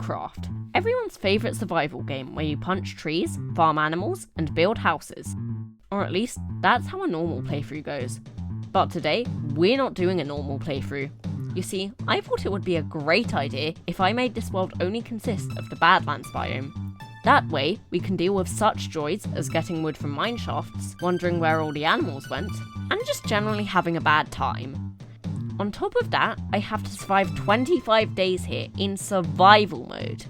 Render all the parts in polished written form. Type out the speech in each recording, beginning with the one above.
Minecraft, everyone's favourite survival game where you punch trees, farm animals, and build houses. Or at least, that's how a normal playthrough goes. But today, we're not doing a normal playthrough. You see, I thought it would be a great idea if I made this world only consist of the Badlands biome. That way, we can deal with such joys as getting wood from mineshafts, wondering where all the animals went, and just generally having a bad time. On top of that, I have to survive 25 days here in survival mode.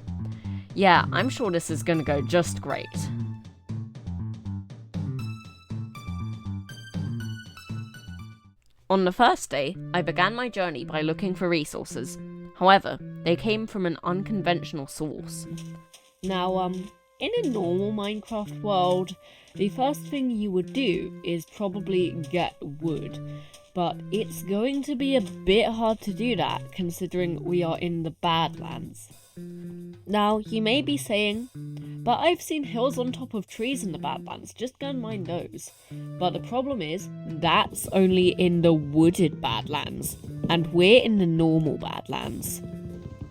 Yeah, I'm sure this is gonna go just great. On the first day, I began my journey by looking for resources. However, they came from an unconventional source. Now, in a normal Minecraft world, the first thing you would do is probably get wood. But it's going to be a bit hard to do that, considering we are in the Badlands. Now, you may be saying, but I've seen hills on top of trees in the Badlands, just go and mine those. But the problem is, that's only in the wooded Badlands, and we're in the normal Badlands.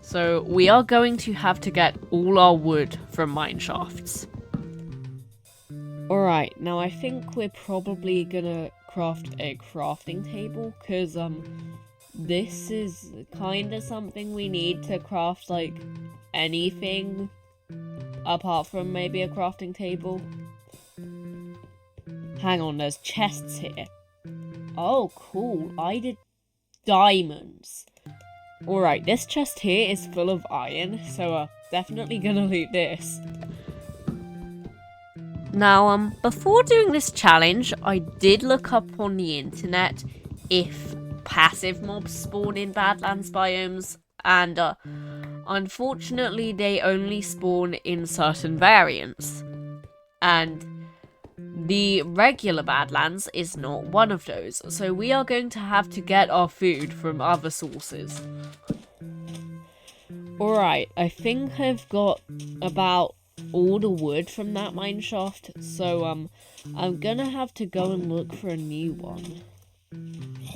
So we are going to have to get all our wood from mineshafts. Alright, now I think we're probably gonna craft a crafting table, because this is kinda something we need to craft, like, anything apart from maybe a crafting table. Hang on, there's chests here. Oh, cool, I did diamonds. Alright, this chest here is full of iron, so definitely gonna loot this. Now, before doing this challenge, I did look up on the internet if passive mobs spawn in Badlands biomes, and unfortunately they only spawn in certain variants. And the regular Badlands is not one of those, so we are going to have to get our food from other sources. Alright, I think I've got about all the wood from that mineshaft, so I'm gonna have to go and look for a new one.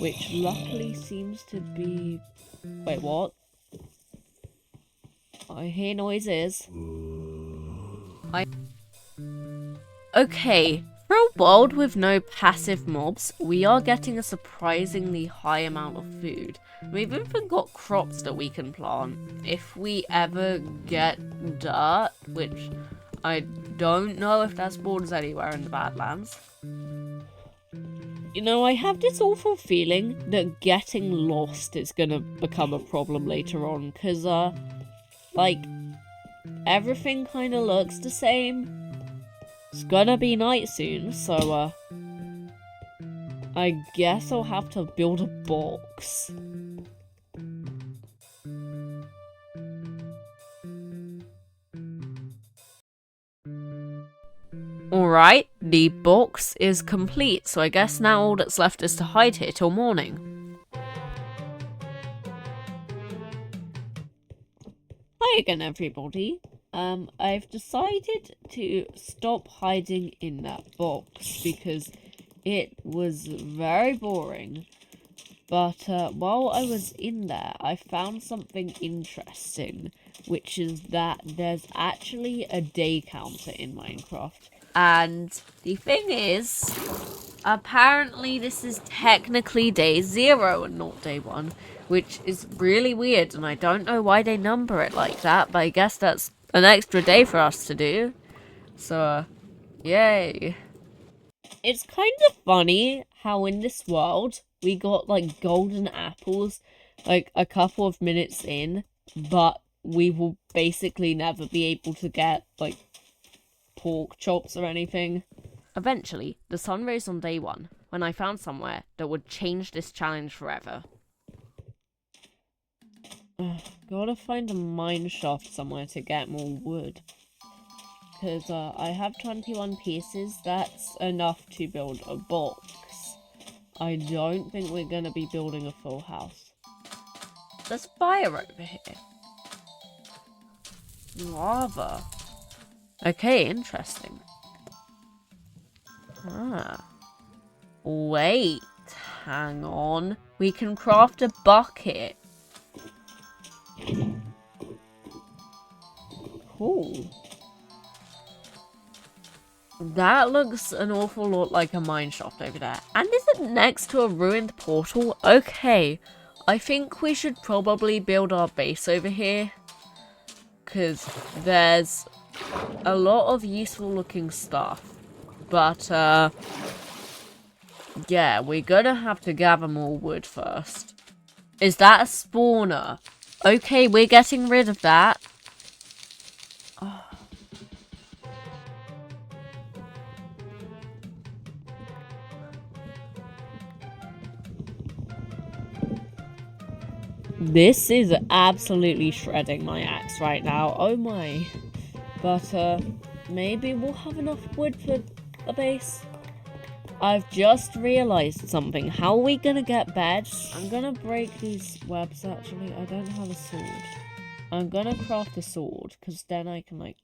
Which luckily seems to be... Wait, what? I hear noises. Okay, for a world with no passive mobs, we are getting a surprisingly high amount of food. We've even got crops that we can plant. If we ever get dirt, which I don't know if that spawns anywhere in the Badlands. You know, I have this awful feeling that getting lost is gonna become a problem later on, because, like, everything kinda looks the same. It's gonna be night soon, so, I guess I'll have to build a box. Alright, the box is complete, so I guess now all that's left is to hide here till morning. Hi again, everybody. I've decided to stop hiding in that box because it was very boring. But while I was in there, I found something interesting, which is that there's actually a day counter in Minecraft. And the thing is, apparently this is technically day 0 and not day 1, which is really weird, and I don't know why they number it like that, but I guess that's an extra day for us to do. So, yay. It's kind of funny how in this world, we got, like, golden apples, like, a couple of minutes in, but we will basically never be able to get, like, pork chops or anything. Eventually, the sun rose on day 1, when I found somewhere that would change this challenge forever. Gotta find a mine shaft somewhere to get more wood. Because I have 21 pieces, that's enough to build a box. I don't think we're gonna be building a full house. There's fire over here. Lava. Okay, interesting. Wait, hang on. We can craft a bucket. Cool. That looks an awful lot like a mine shaft over there. And is it next to a ruined portal? Okay. I think we should probably build our base over here. Because there's a lot of useful looking stuff. But, yeah, we're gonna have to gather more wood first. Is that a spawner? Okay, we're getting rid of that. Oh. This is absolutely shredding my axe right now. Oh my. But, maybe we'll have enough wood for a base. I've just realised something. How are we gonna get beds? I'm gonna break these webs, actually. I don't have a sword. I'm gonna craft a sword, because then I can, like,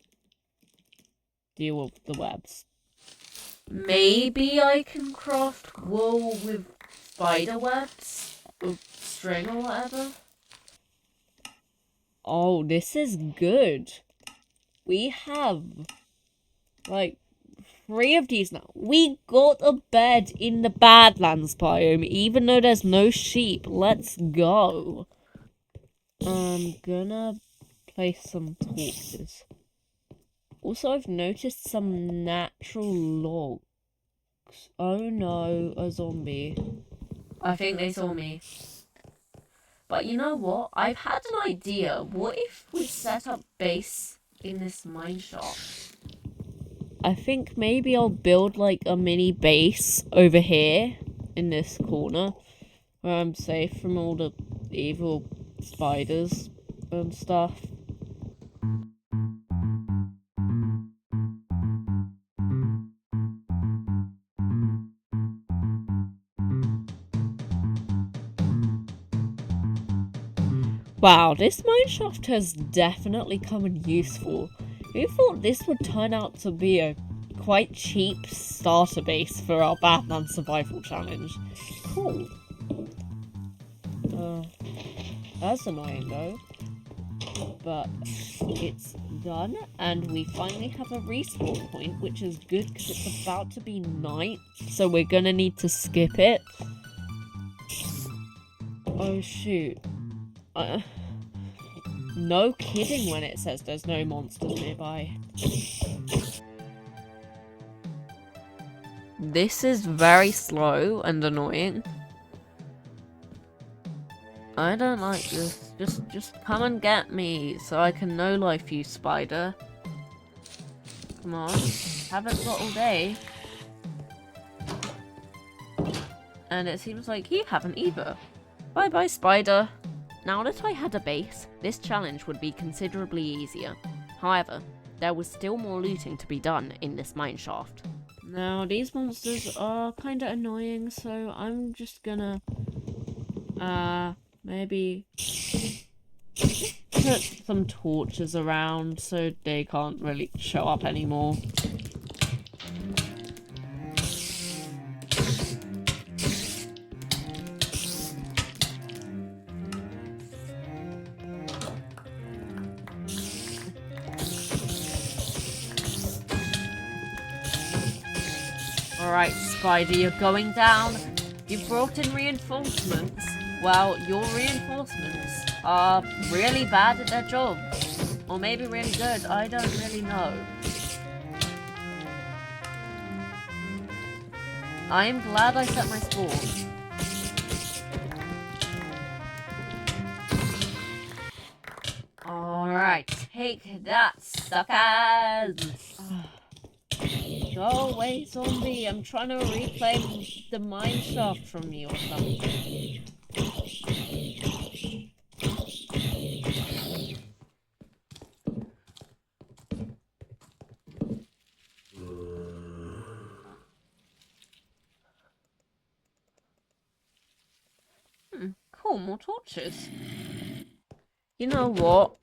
deal with the webs. Maybe I can craft wool with spider webs? Or string or whatever? Oh, this is good. We have, like, 3 of these now. We got a bed in the Badlands biome, even though there's no sheep. Let's go. I'm gonna place some torches. Also, I've noticed some natural logs. Oh no, a zombie. I think they saw me. But you know what? I've had an idea. What if we set up base in this mine shaft? I think maybe I'll build like a mini base over here in this corner where I'm safe from all the evil spiders and stuff. Wow, this mineshaft has definitely come in useful. Who thought this would turn out to be a quite cheap starter base for our Badlands survival challenge? Cool. That's annoying though. But it's done, and we finally have a respawn point, which is good because it's about to be night, so we're gonna need to skip it. Oh shoot. No kidding when it says there's no monsters nearby. This is very slow and annoying. I don't like this. Just come and get me so I can no-life you, spider. Come on. Haven't got all day. And it seems like you haven't either. Bye-bye, spider. Now that I had a base, this challenge would be considerably easier. However, there was still more looting to be done in this mineshaft. Now, these monsters are kinda annoying, so I'm just gonna, maybe put some torches around so they can't really show up anymore. Alright, Spider, you're going down. You brought in reinforcements. Well, your reinforcements are really bad at their job. Or maybe really good, I don't really know. I am glad I set my spawn. Alright, take that, suckers! Go away, zombie. I'm trying to reclaim the mine shaft from you or something. Cool, more torches. You know what?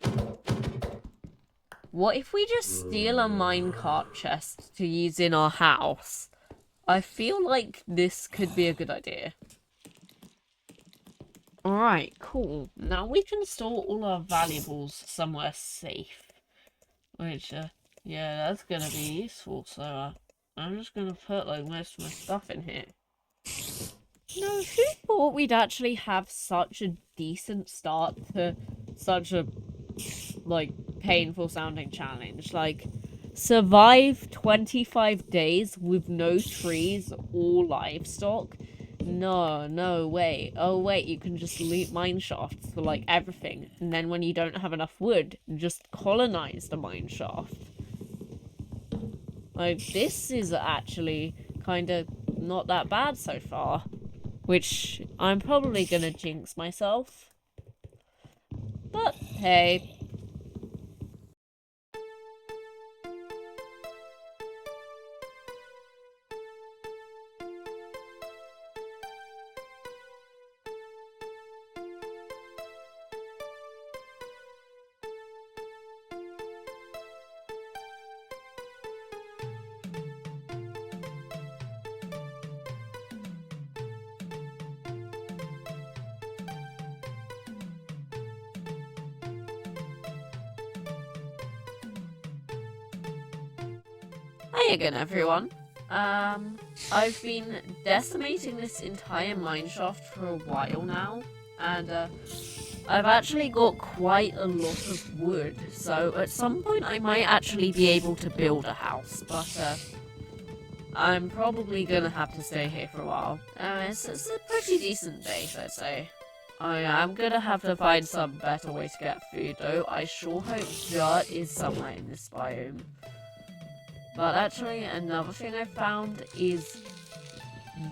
What if we just steal a minecart chest to use in our house? I feel like this could be a good idea. Alright, cool. Now we can store all our valuables somewhere safe. Which, yeah, that's gonna be useful, so, I'm just gonna put, like, most of my stuff in here. No, who thought we'd actually have such a decent start to such a, like, painful sounding challenge? Like, survive 25 days with no trees or livestock? No way. Oh wait, you can just loot mine shafts for, like, everything, and then when you don't have enough wood, just colonize the mine shaft. Like, this is actually kind of not that bad so far. Which I'm probably gonna jinx myself. But hey. Hi again, everyone. I've been decimating this entire mineshaft for a while now, and I've actually got quite a lot of wood, so at some point I might actually be able to build a house, but I'm probably gonna have to stay here for a while. It's a pretty decent base, I'd say. I am gonna have to find some better way to get food, though. I sure hope dirt is somewhere in this biome. But actually, another thing I found is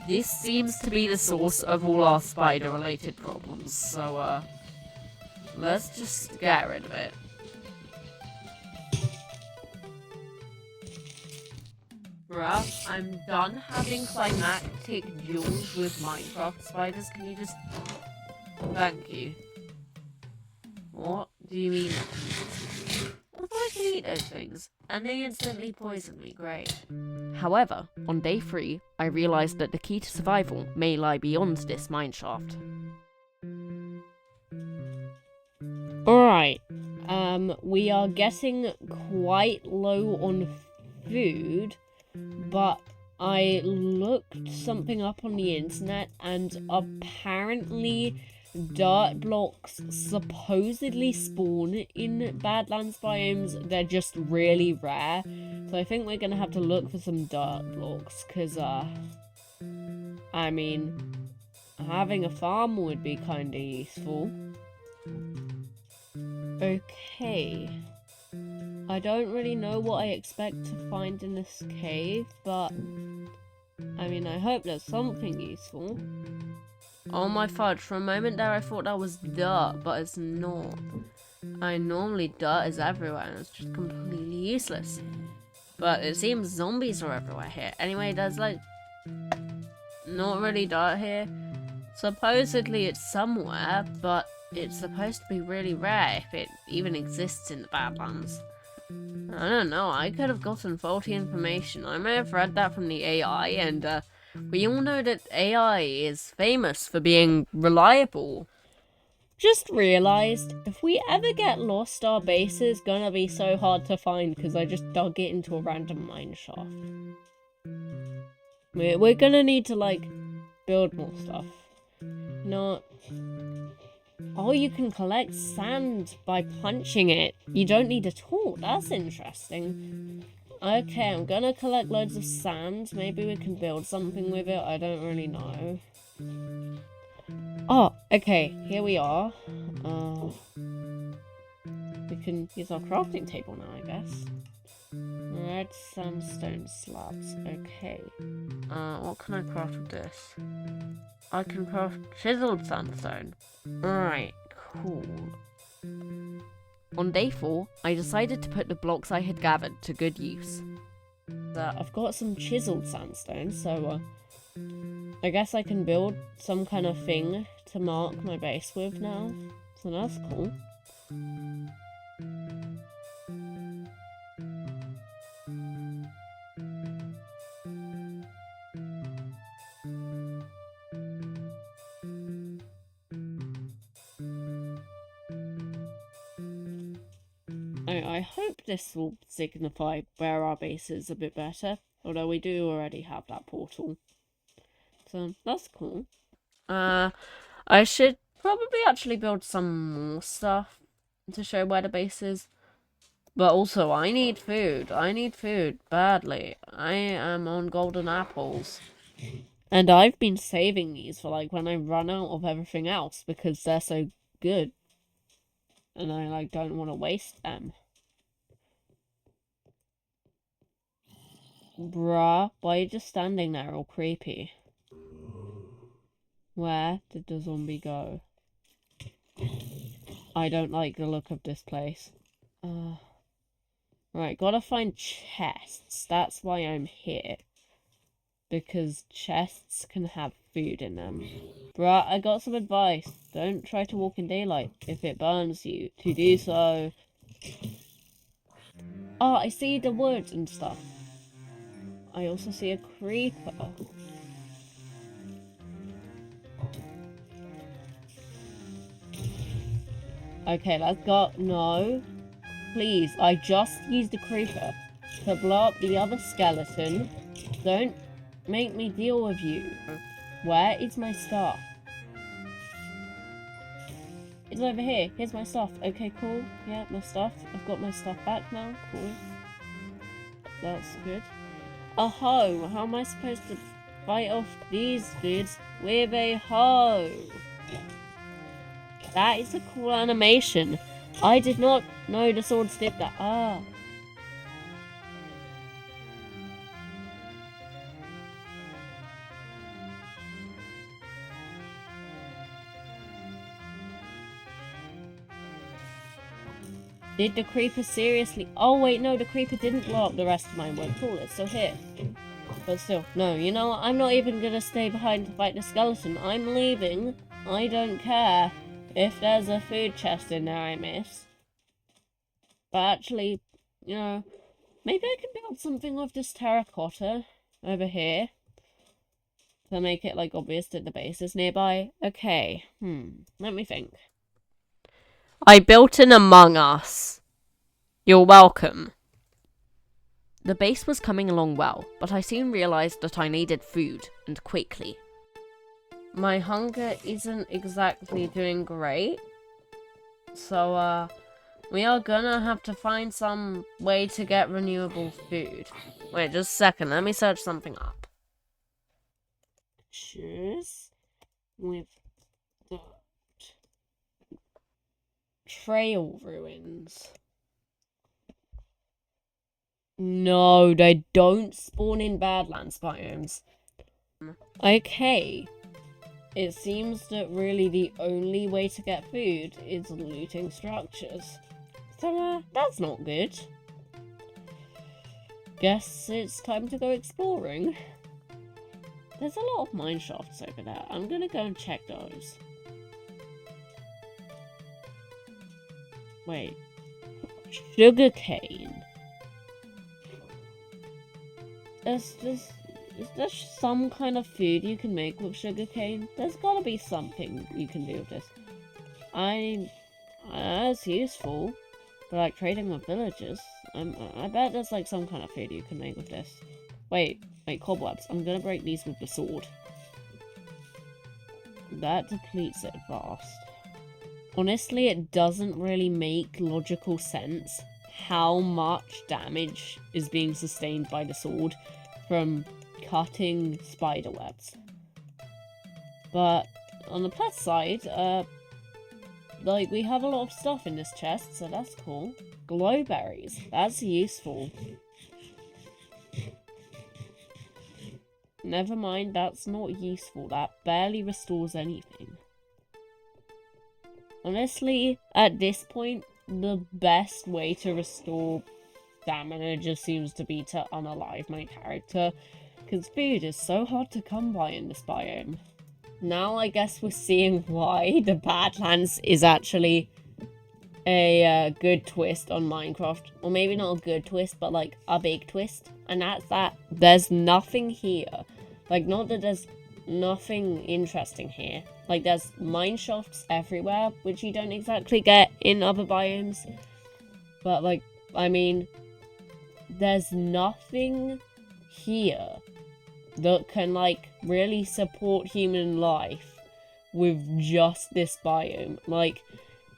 this seems to be the source of all our spider-related problems, so, let's just get rid of it. Bruh, I'm done having climactic duels with Minecraft spiders. Can you just... Thank you. What do you mean? I thought I could eat those things, and they instantly poisoned me. Great. However, on day 3, I realised that the key to survival may lie beyond this mineshaft. Alright, we are getting quite low on food, but I looked something up on the internet, and apparently dirt blocks supposedly spawn in Badlands biomes. They're just really rare, so I think we're gonna have to look for some dirt blocks, because, I mean, having a farm would be kinda useful. Okay. I don't really know what I expect to find in this cave, but I mean, I hope there's something useful. Oh my fudge, for a moment there I thought that was dirt, but it's not. Normally dirt is everywhere and it's just completely useless. But it seems zombies are everywhere here. Anyway, there's like not really dirt here. Supposedly it's somewhere, but it's supposed to be really rare if it even exists in the Badlands. I don't know, I could have gotten faulty information. I may have read that from the AI, and we all know that AI is famous for being reliable. Just realised, if we ever get lost, our base is gonna be so hard to find because I just dug it into a random mine shaft. We're gonna need to, like, build more stuff. No. Oh, you can collect sand by punching it. You don't need a tool. That's interesting. Okay, I'm gonna collect loads of sand. Maybe we can build something with it. I don't really know. Oh, okay. Here we are. We can use our crafting table now, I guess. Red sandstone slabs. Okay. What can I craft with this? I can craft chiseled sandstone. Alright, cool. On day 4, I decided to put the blocks I had gathered to good use. I've got some chiseled sandstone, so I guess I can build some kind of thing to mark my base with now. So that's cool. I hope this will signify where our base is a bit better. Although we do already have that portal. So, that's cool. I should probably actually build some more stuff to show where the base is. But also, I need food. I need food badly. I am on golden apples. And I've been saving these for, like, when I run out of everything else because they're so good. And I, like, don't want to waste them. Bruh, why are you just standing there all creepy? Where did the zombie go? I don't like the look of this place. Right, gotta find chests. That's why I'm here. Because chests can have food in them. Bruh, I got some advice. Don't try to walk in daylight if it burns you to do so. Oh, I see the wood and stuff. I also see a creeper. Okay, let's go. No. Please, I just used the creeper to blow up the other skeleton. Don't make me deal with you. Where is my stuff? It's over here. Here's my stuff. Okay, cool. Yeah, my stuff. I've got my stuff back now. Cool. That's good. A hoe. How am I supposed to fight off these dudes with a hoe? That is a cool animation. I did not know the swords did that. Ah. Did the creeper seriously? Oh wait, no, the creeper didn't blow up the rest of my wood. Cool, it's still here. But still, no, you know what? I'm not even gonna stay behind to fight the skeleton. I'm leaving. I don't care if there's a food chest in there I miss. But actually, you know, maybe I can build something with this terracotta over here. To make it, like, obvious that the base is nearby. Okay, let me think. I built an Among Us. You're welcome. The base was coming along well, but I soon realised that I needed food, and quickly. My hunger isn't exactly doing great. So, we are gonna have to find some way to get renewable food. Wait, just a second, let me search something up. Pictures with dirt. Trail ruins. No, they don't spawn in Badlands biomes. Okay. It seems that really the only way to get food is looting structures. So, that's not good. Guess it's time to go exploring. There's a lot of mine shafts over there. I'm gonna go and check those. Wait. Sugarcane. Is there some kind of food you can make with sugarcane? There's gotta be something you can do with this. That's useful. For, like, trading with villagers. I bet there's, like, some kind of food you can make with this. Wait, cobwebs. I'm gonna break these with the sword. That depletes it fast. Honestly, it doesn't really make logical sense how much damage is being sustained by the sword from cutting spider webs. But on the plus side, like, we have a lot of stuff in this chest, so that's cool. Glowberries, that's useful. Never mind, that's not useful. That barely restores anything. Honestly, at this point, the best way to restore stamina just seems to be to unalive my character, because food is so hard to come by in this biome. Now I guess we're seeing why the Badlands is actually a good twist on Minecraft. Or maybe not a good twist, but like a big twist. And that's that there's nothing here. Like, not that there's nothing interesting here. Like, there's mine shafts everywhere, which you don't exactly get in other biomes. But, like, I mean, there's nothing here that can, like, really support human life with just this biome. Like,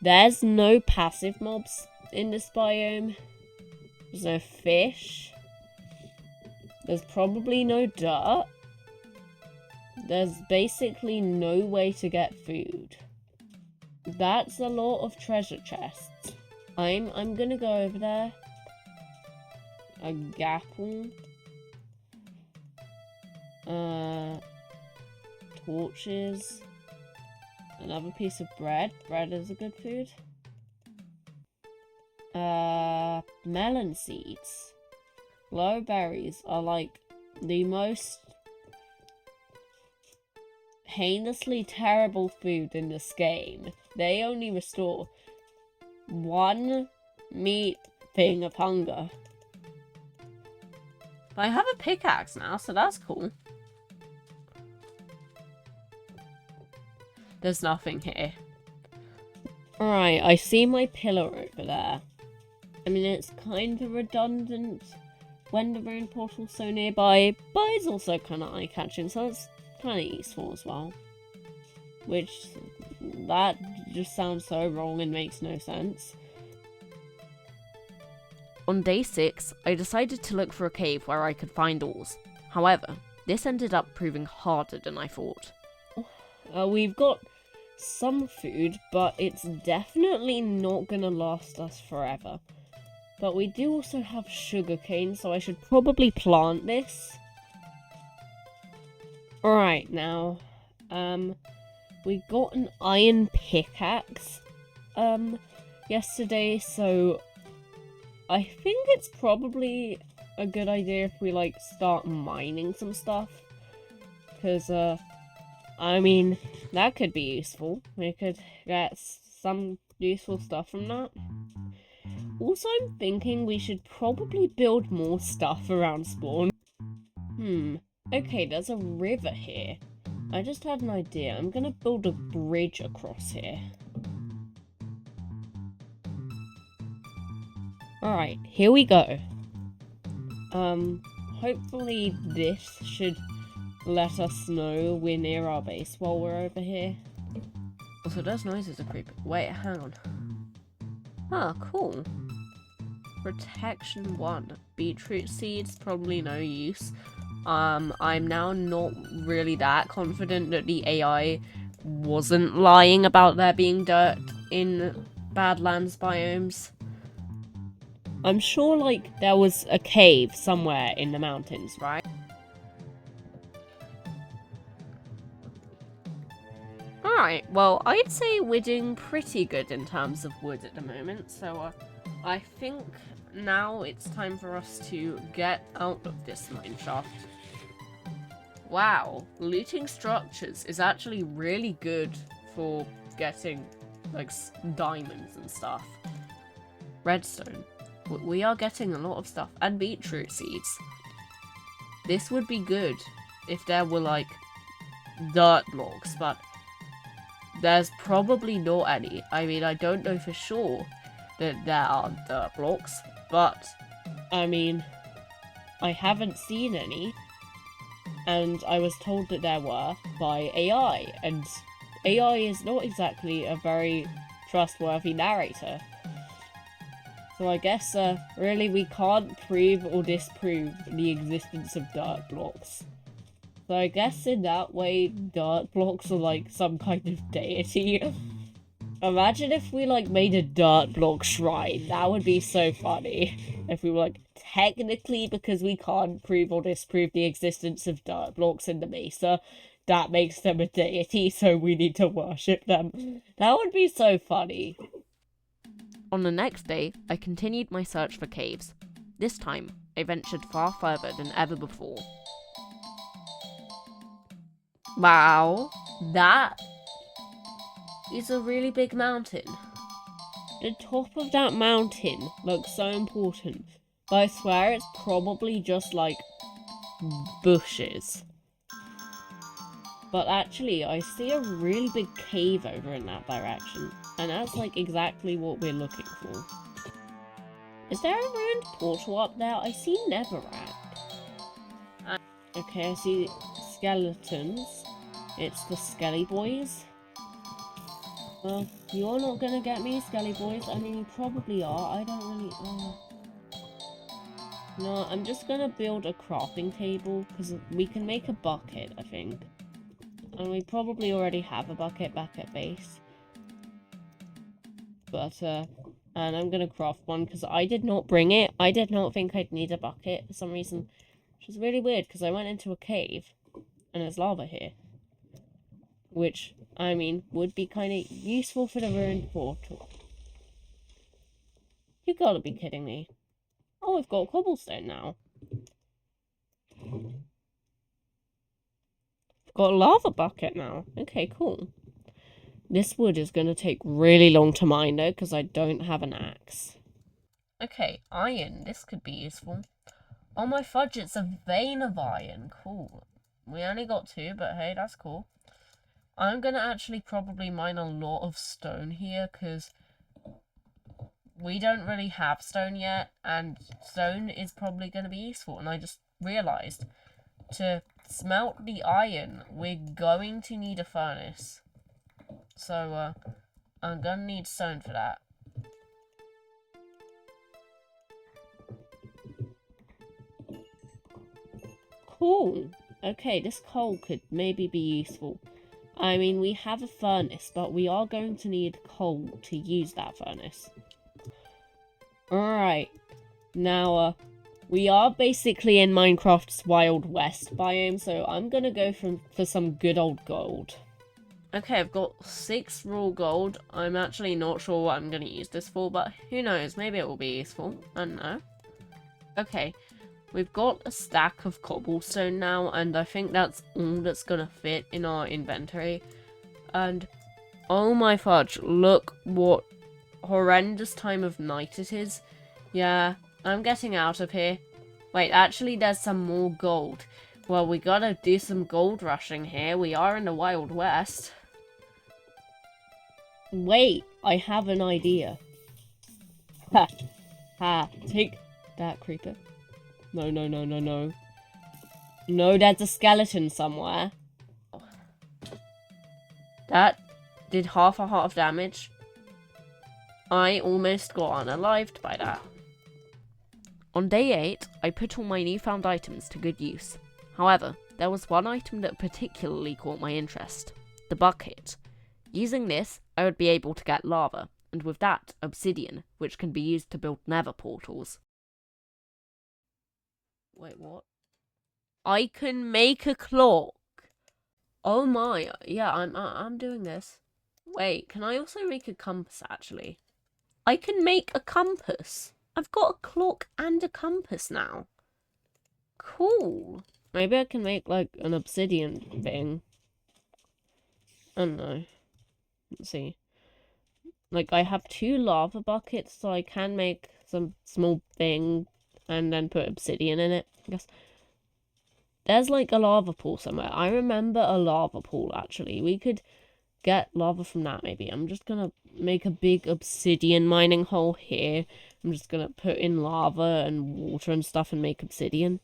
there's no passive mobs in this biome. There's no fish. There's probably no dirt. There's basically no way to get food. That's a lot of treasure chests. I'm gonna go over there. A gapple. Torches. Another piece of bread. Bread is a good food. Melon seeds. Low berries are like the most heinously terrible food in this game. They only restore one meat thing of hunger. But I have a pickaxe now, so that's cool. There's nothing here. Alright, I see my pillar over there. I mean, it's kind of redundant when the rain portal's so nearby, but it's also kind of eye-catching, so it's kind of useful as well. Which, that just sounds so wrong and makes no sense. On day 6, I decided to look for a cave where I could find ores. However, this ended up proving harder than I thought. We've got some food, but it's definitely not gonna last us forever. But we do also have sugarcane, so I should probably plant this. Alright, now, we got an iron pickaxe, yesterday, so I think it's probably a good idea if we, like, start mining some stuff. Because, I mean, that could be useful. We could get some useful stuff from that. Also, I'm thinking we should probably build more stuff around spawn. Okay, there's a river here. I just had an idea. I'm gonna build a bridge across here. Alright, here we go. Hopefully this should let us know we're near our base while we're over here. Also, those noises are creepy. Wait, hang on. Ah, cool. Protection 1. Beetroot seeds, probably no use. I'm now not really that confident that the AI wasn't lying about there being dirt in Badlands biomes. I'm sure, like, there was a cave somewhere in the mountains, right? Alright, well, I'd say we're doing pretty good in terms of wood at the moment, so I think now it's time for us to get out of this mine shaft. Wow, looting structures is actually really good for getting, like, diamonds and stuff. Redstone. We are getting a lot of stuff. And beetroot seeds. This would be good if there were, like, dirt blocks, but there's probably not any. I mean, I don't know for sure that there are dirt blocks, but, I mean, I haven't seen any, and I was told that there were by AI, and AI is not exactly a very trustworthy narrator. So I guess, really we can't prove or disprove the existence of dirt blocks. So I guess in that way, dirt blocks are like some kind of deity. Imagine if we, like, made a dirt block shrine. That would be so funny. If we were like, technically, because we can't prove or disprove the existence of dirt blocks in the mesa, that makes them a deity, so we need to worship them. That would be so funny. On the next day, I continued my search for caves. This time, I ventured far further than ever before. Wow, that is a really big mountain. The top of that mountain looks so important, but I swear it's probably just, like, bushes. But actually, I see a really big cave over in that direction, and that's, like, exactly what we're looking for. Is there a ruined portal up there? I see netherrack. Okay, I see skeletons. It's the Skelly Boys. Well, you're not gonna get me, Skelly Boys. I mean, you probably are. I don't really... No, I'm just gonna build a crafting table, because we can make a bucket, I think. And we probably already have a bucket back at base. But, and I'm gonna craft one, because I did not bring it. I did not think I'd need a bucket for some reason. Which is really weird, because I went into a cave, and there's lava here. Which, I mean, would be kind of useful for the ruined portal. You gotta be kidding me. Oh, we've got cobblestone now. We've got a lava bucket now. Okay, cool. This wood is going to take really long to mine, though, because I don't have an axe. Okay, iron. This could be useful. Oh my fudge, it's a vein of iron. Cool. We only got 2, but hey, that's cool. I'm going to actually probably mine a lot of stone here, because we don't really have stone yet, and stone is probably going to be useful. And I just realised, to smelt the iron, we're going to need a furnace. So, I'm gonna need stone for that. Cool. Okay, this coal could maybe be useful. I mean, we have a furnace, but we are going to need coal to use that furnace. Alright. Now, we are basically in Minecraft's Wild West biome, so I'm gonna go for some good old gold. Okay, I've got 6 raw gold. I'm actually not sure what I'm going to use this for, but who knows? Maybe it will be useful. I don't know. Okay, we've got a stack of cobblestone now, and I think that's all that's going to fit in our inventory. And, oh my fudge, look what horrendous time of night it is. Yeah, I'm getting out of here. Wait, actually there's some more gold. Well, we gotta do some gold rushing here. We are in the Wild West. Wait, I have an idea. Ha! Ha! Take that, creeper. No, no, no, no, no. No, there's a skeleton somewhere. That did half a heart of damage. I almost got unalived by that. On day 8, I put all my newfound items to good use. However, there was one item that particularly caught my interest. The bucket. Using this, I would be able to get lava, and with that, obsidian, which can be used to build nether portals. Wait, what? I can make a clock! Oh my, yeah, I'm doing this. Wait, can I also make a compass, actually? I can make a compass! I've got a clock and a compass now. Cool. Maybe I can make, like, an obsidian thing. I don't know. Let's see. Like, I have 2 lava buckets, so I can make some small thing and then put obsidian in it, I guess. There's, like, a lava pool somewhere. I remember a lava pool, actually. We could get lava from that, maybe. I'm just gonna make a big obsidian mining hole here. I'm just gonna put in lava and water and stuff and make obsidian.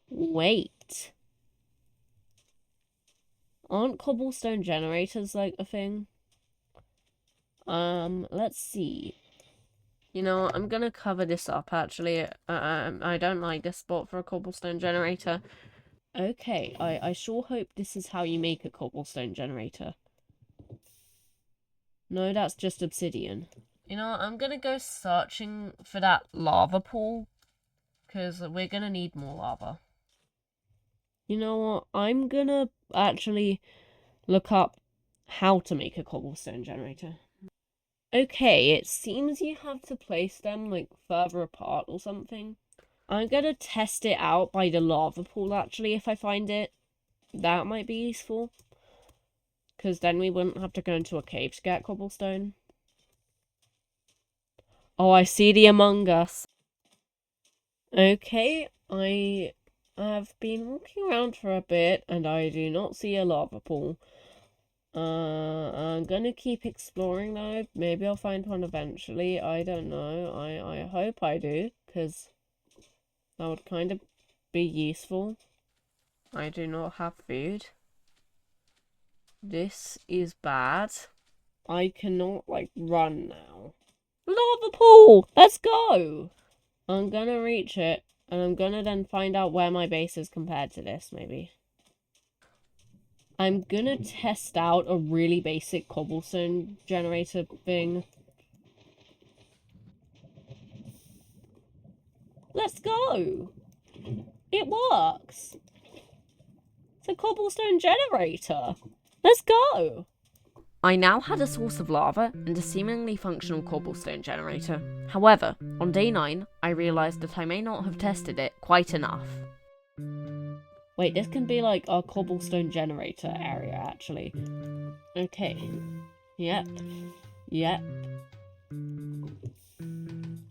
Wait. Aren't cobblestone generators, like, a thing? Let's see. You know, I'm gonna cover this up, actually. I don't like this spot for a cobblestone generator. Okay, I sure hope this is how you make a cobblestone generator. No, that's just obsidian. You know, I'm gonna go searching for that lava pool, because we're gonna need more lava. You know what? I'm gonna actually look up how to make a cobblestone generator. Okay, it seems you have to place them, like, further apart or something. I'm gonna test it out by the lava pool, actually, if I find it. That might be useful. Because then we wouldn't have to go into a cave to get cobblestone. Oh, I see the Among Us. Okay, I have been walking around for a bit, and I do not see a lava pool. I'm gonna keep exploring though. Maybe I'll find one eventually. I don't know. I hope I do, because that would kind of be useful. I do not have food. This is bad. I cannot, like, run now. Lava pool! Let's go! I'm gonna reach it, and I'm gonna then find out where my base is compared to this, maybe. I'm gonna test out a really basic cobblestone generator thing. Let's go! It works! It's a cobblestone generator! Let's go! I now had a source of lava and a seemingly functional cobblestone generator. However, on day 9, I realised that I may not have tested it quite enough. Wait, this can be like our cobblestone generator area, actually. Okay. Yep. Yep.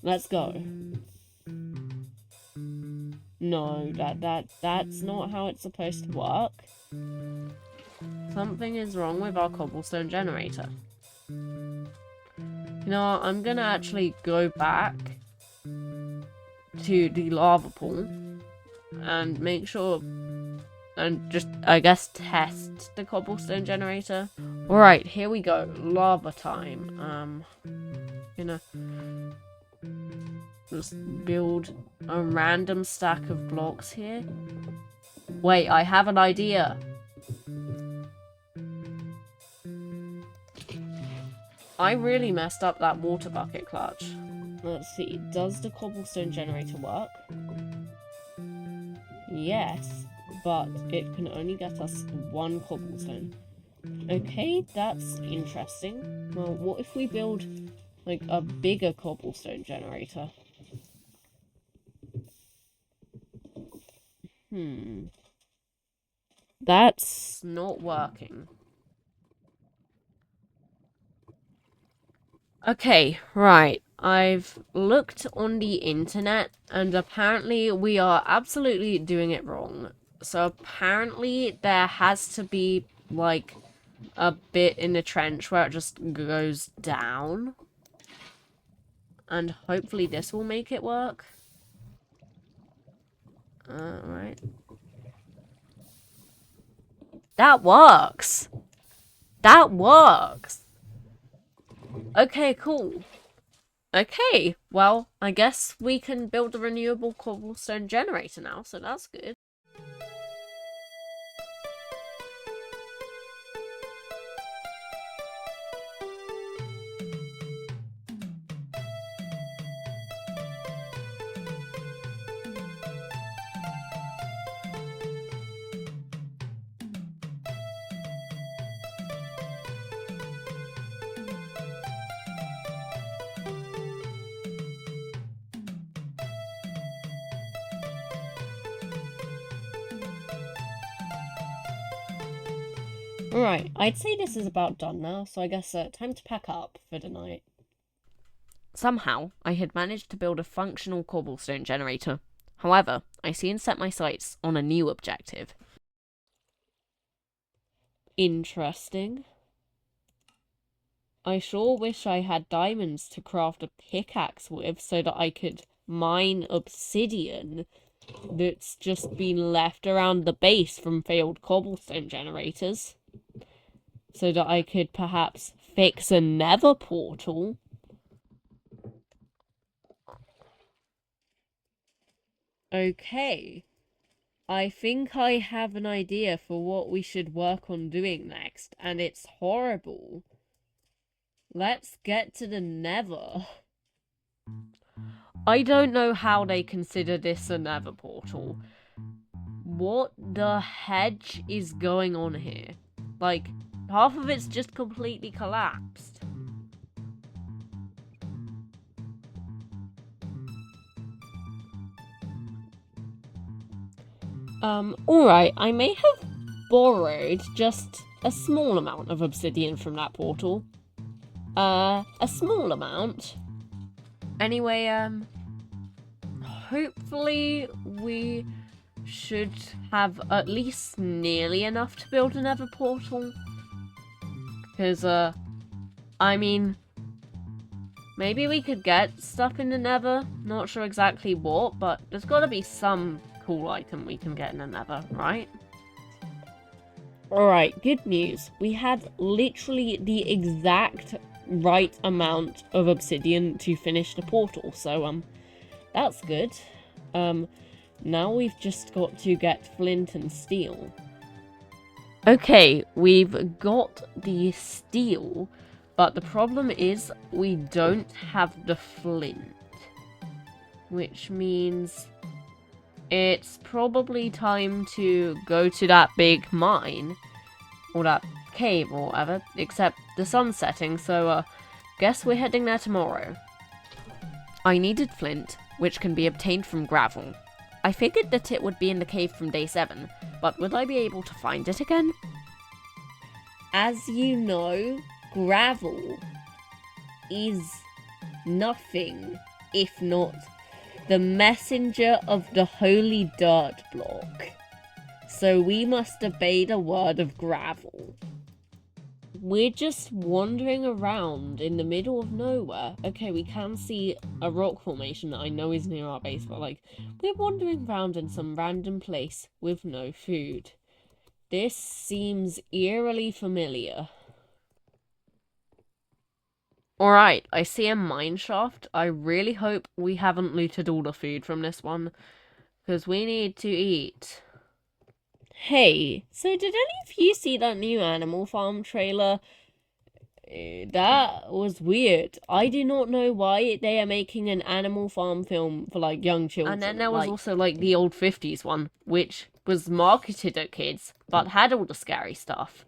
Let's go. No, that's not how it's supposed to work. Something is wrong with our cobblestone generator. You know what, I'm gonna actually go back to the lava pool and make sure and just, I guess, test the cobblestone generator. Alright, here we go. Lava time. Gonna just build a random stack of blocks here. Wait, I have an idea. I really messed up that water bucket clutch. Let's see, does the cobblestone generator work? Yes, but it can only get us 1 cobblestone. Okay, that's interesting. Well, what if we build, like, a bigger cobblestone generator? That's not working. Okay, right. I've looked on the internet, and apparently we are absolutely doing it wrong. So apparently there has to be, like, a bit in the trench where it just goes down. And hopefully this will make it work. Right. That works! That works! Okay, cool. Okay, well, I guess we can build a renewable cobblestone generator now, so that's good. Alright, I'd say this is about done now, so I guess time to pack up for the night. Somehow, I had managed to build a functional cobblestone generator. However, I soon set my sights on a new objective. Interesting. I sure wish I had diamonds to craft a pickaxe with so that I could mine obsidian that's just been left around the base from failed cobblestone generators. So that I could perhaps fix a nether portal. Okay. I think I have an idea for what we should work on doing next, and it's horrible. Let's get to the nether. I don't know how they consider this a nether portal. What the hedge is going on here? Like, half of it's just completely collapsed. Alright, I may have borrowed just a small amount of obsidian from that portal. A small amount. Anyway, hopefully we should have at least nearly enough to build another portal. Because, I mean, maybe we could get stuff in the Nether. Not sure exactly what, but there's got to be some cool item we can get in the Nether, right? Alright, good news. We had literally the exact right amount of obsidian to finish the portal, so, that's good. Now we've just got to get flint and steel. Okay, we've got the steel, but the problem is we don't have the flint. Which means it's probably time to go to that big mine, or that cave or whatever, except the sun's setting, so guess we're heading there tomorrow. I needed flint, which can be obtained from gravel. I figured that it would be in the cave from day 7, but would I be able to find it again? As you know, gravel is nothing if not the messenger of the holy dirt block. So we must obey the word of gravel. We're just wandering around in the middle of nowhere. Okay, we can see a rock formation that I know is near our base, but like, we're wandering around in some random place with no food. This seems eerily familiar. Alright, I see a mine shaft. I really hope we haven't looted all the food from this one, because we need to eat. Hey, so did any of you see that new Animal Farm trailer? That was weird. I do not know why they are making an Animal Farm film for, like, young children. And then there was also, like, the old 50s one, which was marketed at kids, but had all the scary stuff.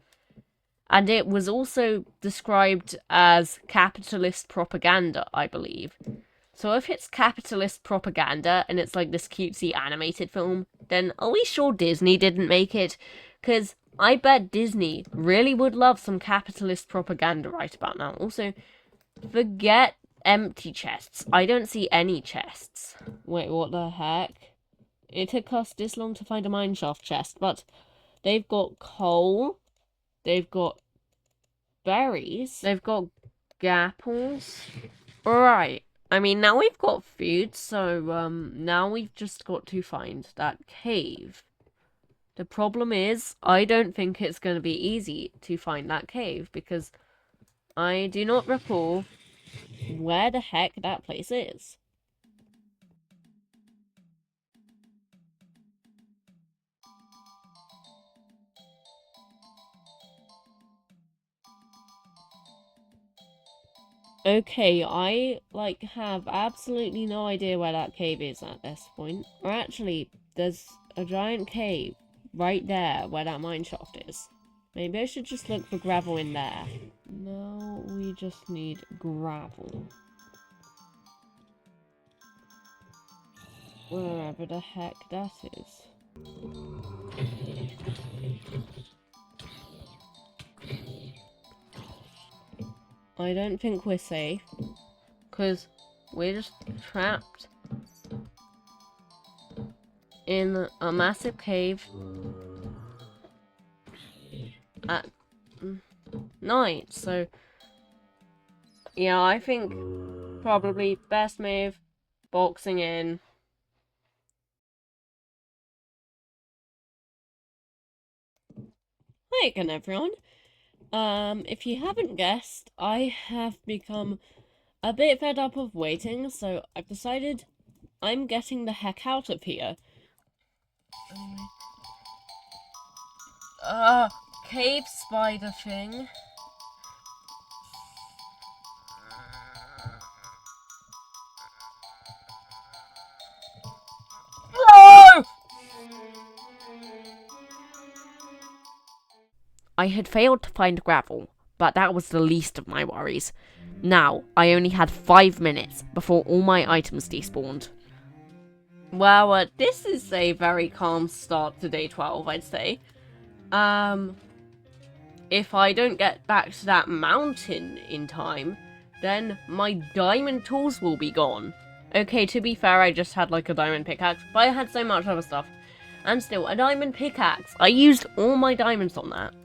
And it was also described as capitalist propaganda, I believe. So if it's capitalist propaganda and it's like this cutesy animated film, then are we sure Disney didn't make it? Because I bet Disney really would love some capitalist propaganda right about now. Also, forget empty chests. I don't see any chests. Wait, what the heck? It took us this long to find a mineshaft chest, but they've got coal. They've got berries. They've got gapples. Alright. I mean, now we've got food, so, now we've just got to find that cave. The problem is, I don't think it's going to be easy to find that cave, because I do not recall where the heck that place is. Okay, I, like, have absolutely no idea where that cave is at this point. Or actually, there's a giant cave right there where that mine shaft is. Maybe I should just look for gravel in there. No, we just need gravel. Wherever the heck that is. I don't think we're safe, because we're just trapped in a massive cave at night, so yeah, I think probably best move, boxing in. Hi again, everyone. If you haven't guessed, I have become a bit fed up of waiting, so I've decided I'm getting the heck out of here. Cave spider thing. No! I had failed to find gravel, but that was the least of my worries. Now, I only had 5 minutes before all my items despawned. Well, this is a very calm start to day 12, I'd say. If I don't get back to that mountain in time, then my diamond tools will be gone. Okay, to be fair, I just had like a diamond pickaxe, but I had so much other stuff. And still, a diamond pickaxe. I used all my diamonds on that.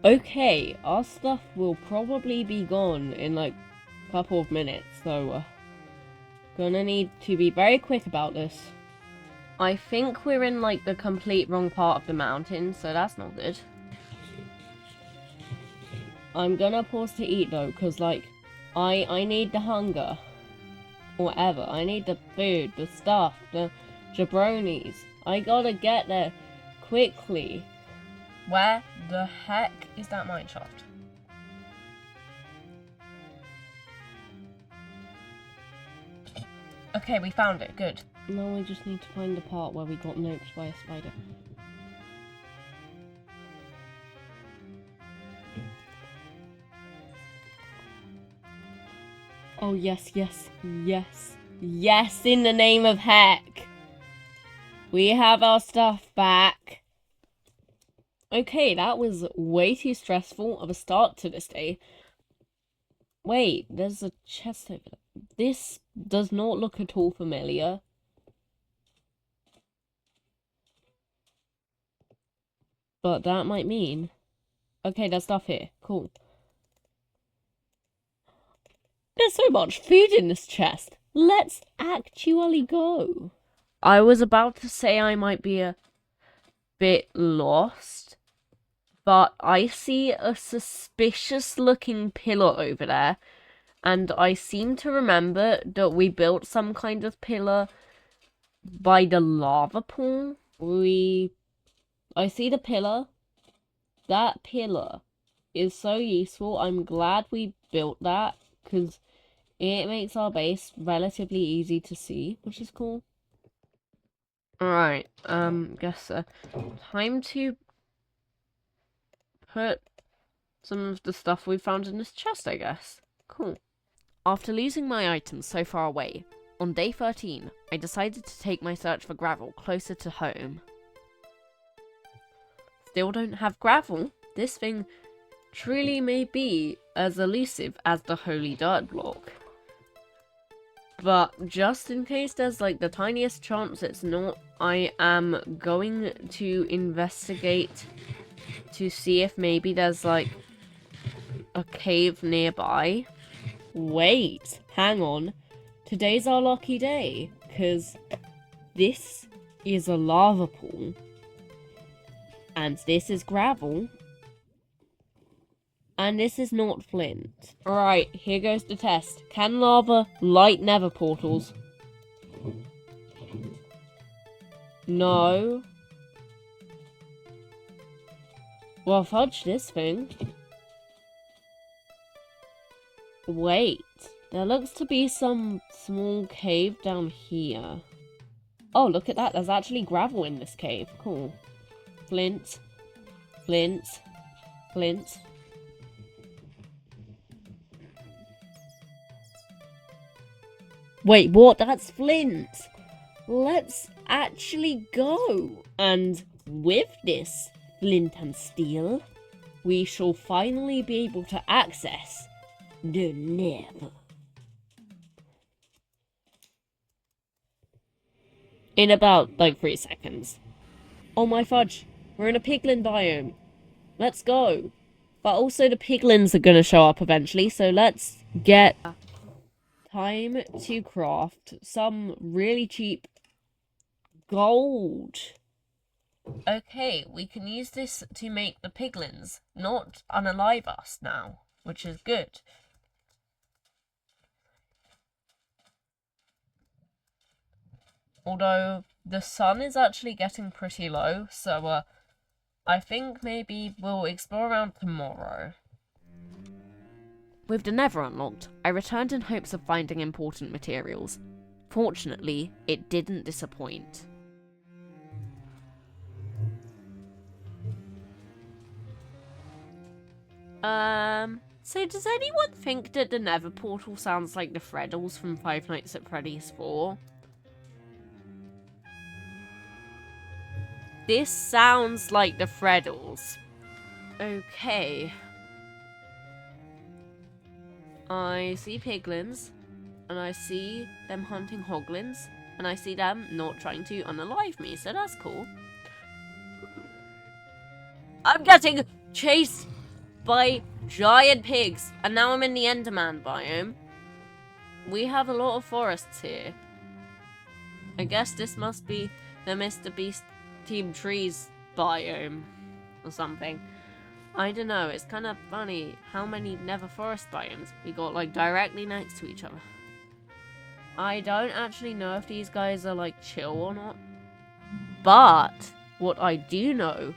Okay, our stuff will probably be gone in like a couple of minutes, so gonna need to be very quick about this. I think we're in like the complete wrong part of the mountain, so that's not good. I'm gonna pause to eat though, cause like I need the hunger. Whatever. I need the food, the stuff, the jabronis. I gotta get there quickly. Where the heck is that mineshaft? Okay, we found it. Good. Now we just need to find the part where we got noped by a spider. Oh, yes, yes, yes. Yes, in the name of heck. We have our stuff back. Okay, that was way too stressful of a start to this day. Wait, there's a chest over there. This does not look at all familiar. But that might mean... Okay, there's stuff here. Cool. There's so much food in this chest. Let's actually go. I was about to say I might be a bit lost, but I see a suspicious looking pillar over there, and I seem to remember that we built some kind of pillar by the lava pool. I see the pillar. That pillar is so useful. I'm glad we built that, because it makes our base relatively easy to see, which is cool. Alright, guess time to put some of the stuff we found in this chest, I guess. Cool. After losing my items so far away, on day 13, I decided to take my search for gravel closer to home. Still don't have gravel? This thing truly may be as elusive as the holy dirt block. But just in case there's like the tiniest chance it's not, I am going to investigate to see if maybe there's like a cave nearby. Wait, hang on. Today's our lucky day, because this is a lava pool. And this is gravel. And this is not flint. Alright, here goes the test. Can lava light nether portals? No. Well, fudge this thing. Wait. There looks to be some small cave down here. Oh, look at that. There's actually gravel in this cave. Cool. Flint. Flint. Flint. Wait, what? That's flint! Let's actually go! And with this flint and steel, we shall finally be able to access the nether. In about, like, 3 seconds. Oh my fudge! We're in a piglin biome. Let's go! But also the piglins are gonna show up eventually, so let's get... Time to craft some really cheap gold. Okay, we can use this to make the piglins not unalive us now, which is good. Although the sun is actually getting pretty low, so I think maybe we'll explore around tomorrow. With the Nether unlocked, I returned in hopes of finding important materials. Fortunately, it didn't disappoint. So does anyone think that the Nether portal sounds like the Freddles from Five Nights at Freddy's 4? This sounds like the Freddles. Okay. I see piglins, and I see them hunting hoglins, and I see them not trying to unalive me, so that's cool. I'm getting chased by giant pigs. And now I'm in the Enderman biome. We have a lot of forests here. I guess this must be the Mr. Beast Team Trees biome or something. I don't know, it's kind of funny how many nether forest biomes we got like directly next to each other. I don't actually know if these guys are like chill or not, but what I do know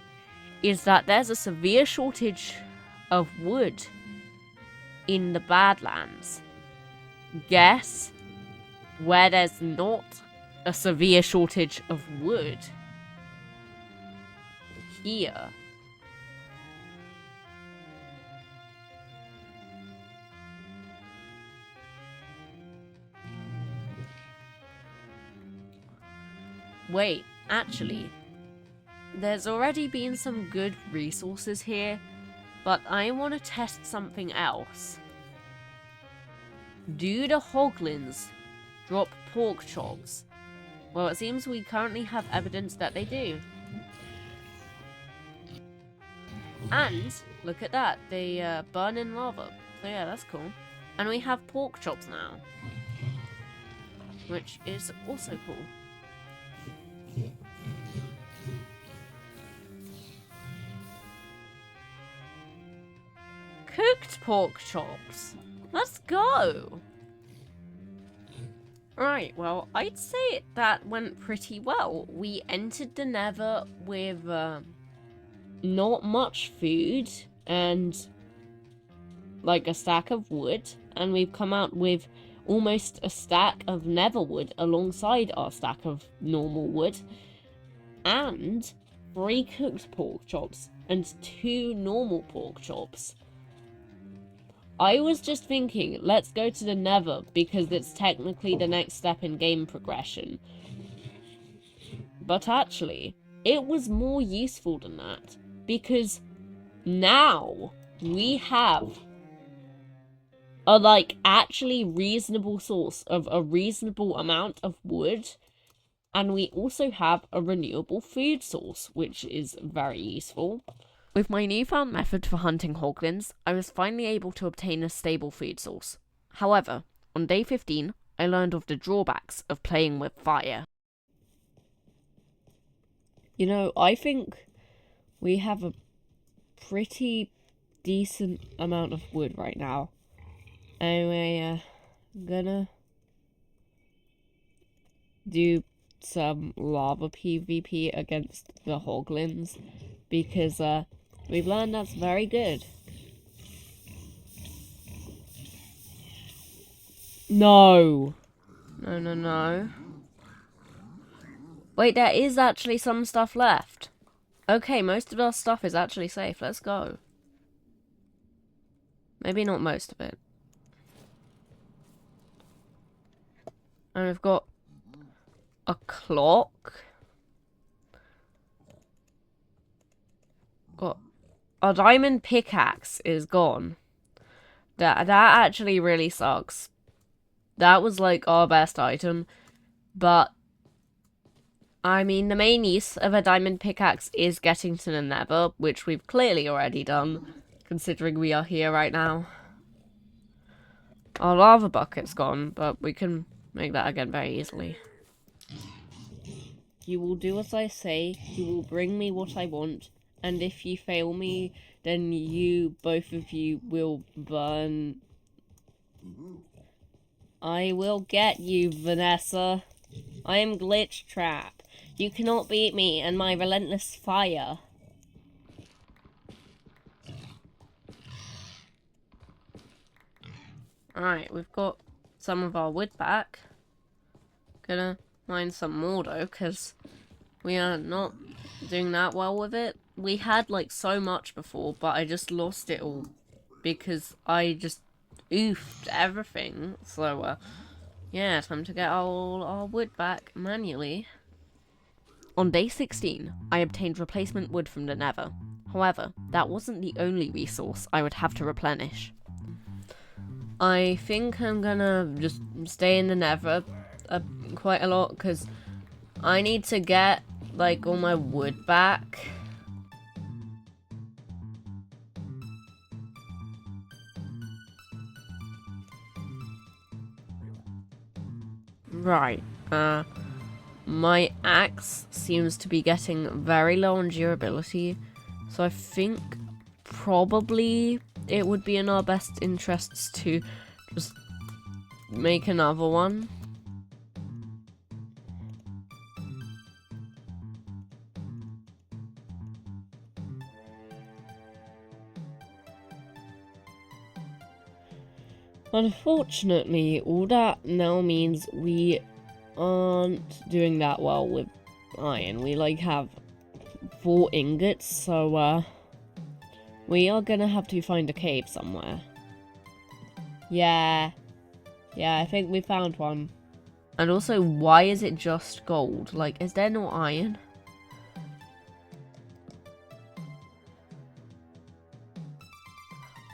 is that there's a severe shortage of wood in the Badlands. Guess where there's not a severe shortage of wood? Here. Wait, actually, there's already been some good resources here, but I want to test something else. Do the hoglins drop pork chops? Well, it seems we currently have evidence that they do. And, look at that, they burn in lava. So yeah, that's cool. And we have pork chops now, which is also cool. Cooked pork chops. Let's go. Right, well, I'd say that went pretty well. We entered the Nether with not much food and like a stack of wood, and we've come out with almost a stack of nether wood alongside our stack of normal wood, and 3 cooked pork chops and 2 normal pork chops. I was just thinking, let's go to the Nether, because it's technically the next step in game progression. But actually, it was more useful than that, because now we have a, like, actually reasonable source of a reasonable amount of wood, and we also have a renewable food source, which is very useful. With my newfound method for hunting hoglins, I was finally able to obtain a stable food source. However, on day 15, I learned of the drawbacks of playing with fire. You know, I think we have a pretty decent amount of wood right now. Anyway, I'm gonna do some lava PvP against the hoglins, because we've learned that's very good. No. No. Wait, there is actually some stuff left. Okay, most of our stuff is actually safe. Let's go. Maybe not most of it. And we've got a clock. Got our diamond pickaxe is gone. That actually really sucks. That was like our best item, but I mean, the main use of a diamond pickaxe is getting to the Nether, which we've clearly already done, considering we are here right now. Our lava bucket's gone, but we can make that again very easily. You will do as I say, you will bring me what I want, and if you fail me, then both of you will burn. I will get you, Vanessa. I am Glitch Trap. You cannot beat me and my relentless fire. Alright, we've got some of our wood back. Gonna mine some more though, because we are not doing that well with it. We had like so much before, but I just lost it all because I just oofed everything. So yeah, time to get all our wood back manually. On day 16, I obtained replacement wood from the Nether. However, that wasn't the only resource I would have to replenish. I think I'm gonna just stay in the Nether quite a lot, because I need to get like all my wood back. Right, my axe seems to be getting very low on durability, so I think probably it would be in our best interests to just make another one. Unfortunately, all that now means we aren't doing that well with iron. We like have 4 ingots, so we are gonna have to find a cave somewhere. Yeah, I think we found one. And also, why is it just gold? Like, is there no iron?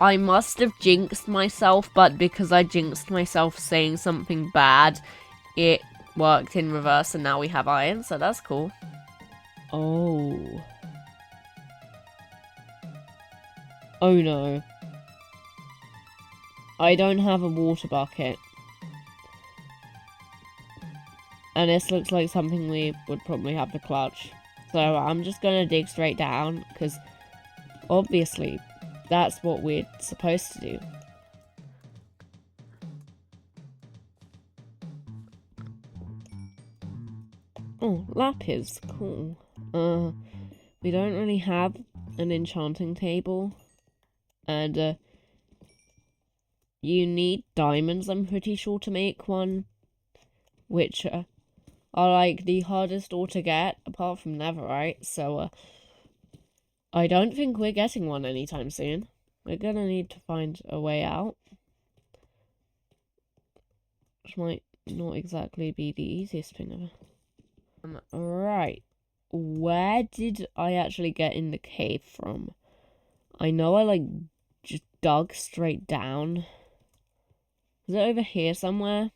I must have jinxed myself, but because I jinxed myself saying something bad, it worked in reverse and now we have iron, so that's cool. Oh. Oh no. I don't have a water bucket. And this looks like something we would probably have to clutch. So I'm just gonna dig straight down, because obviously that's what we're supposed to do. Oh, lapis, cool. We don't really have an enchanting table. And, you need diamonds, I'm pretty sure, to make one. Which, are, like, the hardest ore to get, apart from netherite. So, I don't think we're getting one anytime soon. We're gonna need to find a way out. Which might not exactly be the easiest thing ever. Right. Where did I actually get in the cave from? I know I, like, just dug straight down. Is it over here somewhere?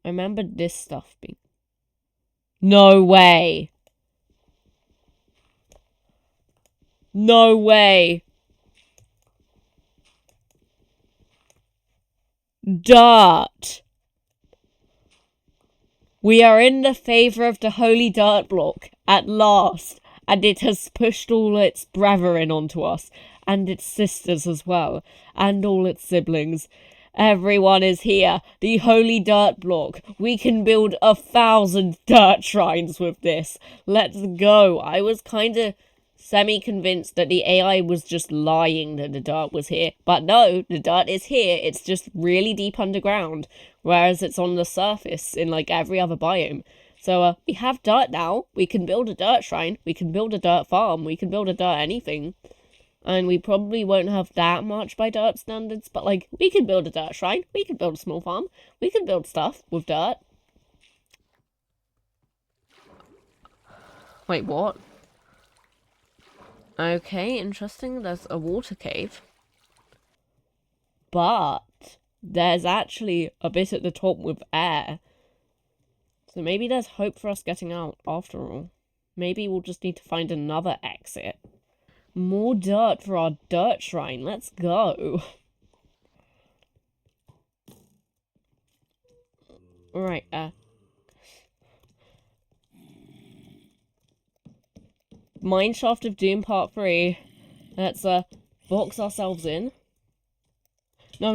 I remember this stuff being... No way! No way! Dirt! We are in the favour of the holy dirt block, at last, and it has pushed all its brethren onto us, and its sisters as well, and all its siblings. Everyone is here, the holy dirt block. We can build 1,000 dirt shrines with this. Let's go. I was kinda semi-convinced that the AI was just lying that the dirt was here. But no, the dirt is here. It's just really deep underground, whereas it's on the surface in, like, every other biome. So, we have dirt now. We can build a dirt shrine. We can build a dirt farm. We can build a dirt anything. And we probably won't have that much by dirt standards, but, like, we can build a dirt shrine. We can build a small farm. We can build stuff with dirt. Wait, what? Okay, interesting. There's a water cave. But there's actually a bit at the top with air. So maybe there's hope for us getting out after all. Maybe we'll just need to find another exit. More dirt for our dirt shrine. Let's go. Alright, Mineshaft of Doom Part 3. Let's, box ourselves in. No.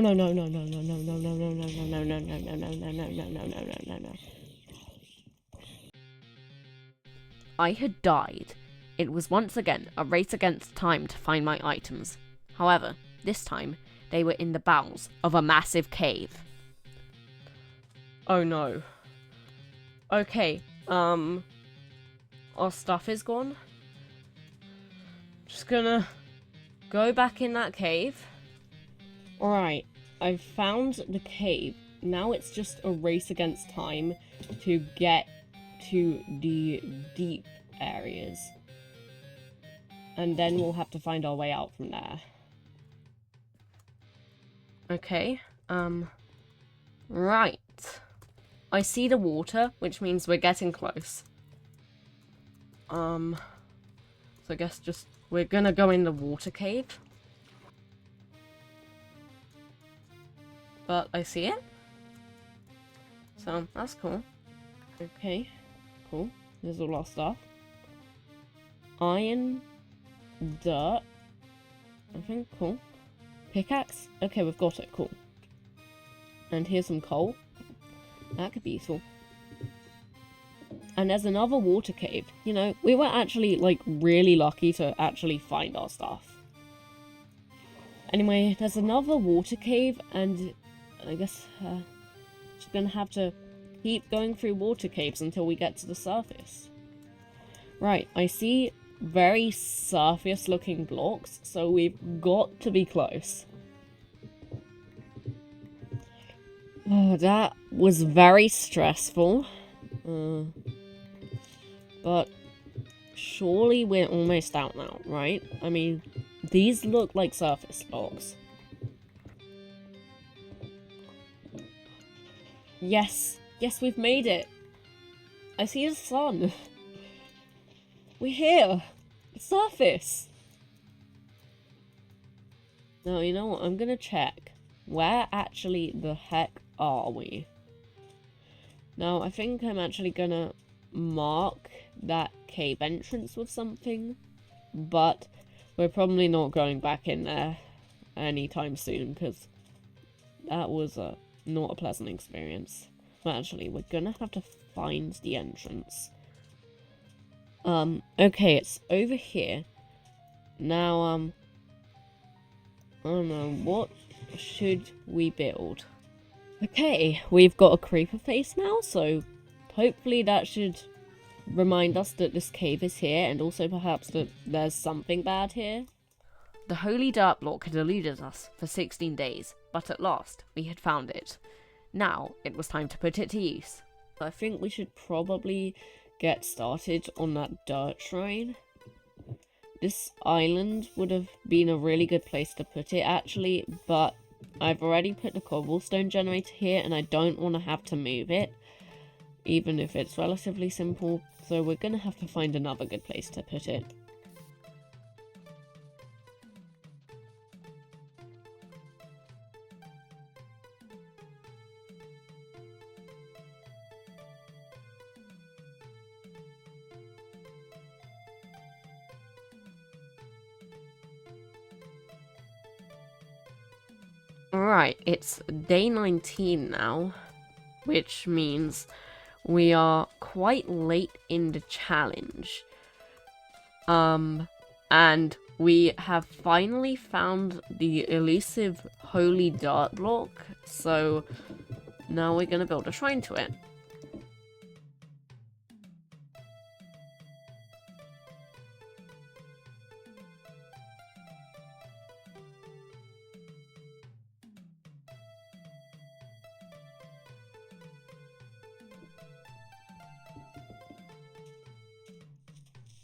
I had died. It was once again a race against time to find my items. However, this time, they were in the bowels of a massive cave. Oh no. Okay, our stuff is gone. Just gonna go back in that cave. Alright, I've found the cave. Now it's just a race against time to get to the deep areas. And then we'll have to find our way out from there. Okay, right. I see the water, which means we're getting close. So I guess just, we're gonna go in the water cave. But I see it. So, that's cool. Okay, cool. There's all our stuff. Iron, dirt. I think, cool. Pickaxe? Okay, we've got it, cool. And here's some coal. That could be useful. And there's another water cave. You know, we were actually, like, really lucky to actually find our stuff. Anyway, there's another water cave, and I guess, just gonna have to keep going through water caves until we get to the surface. Right, I see very surface-looking blocks, so we've got to be close. Oh, that was very stressful. But surely we're almost out now, right? I mean, these look like surface blocks. Yes, yes, we've made it. I see the sun. We're here. Surface. Now, you know what? I'm gonna check. Where actually the heck are we? Now, I think I'm actually gonna mark that cave entrance with something, but we're probably not going back in there anytime soon, because that was not a pleasant experience. But actually, we're gonna have to find the entrance. Okay, it's over here. Now, I don't know, what should we build? Okay, we've got a creeper face now, so hopefully that should remind us that this cave is here, and also perhaps that there's something bad here. The holy dirt block had eluded us for 16 days, but at last we had found it. Now it was time to put it to use. I think we should probably get started on that dirt shrine. This island would have been a really good place to put it, actually, but I've already put the cobblestone generator here, and I don't want to have to move it, even if it's relatively simple, so we're going to have to find another good place to put it. Alright, it's day 19 now, which means we are quite late in the challenge. And we have finally found the elusive holy dirt block, so now we're gonna build a shrine to it.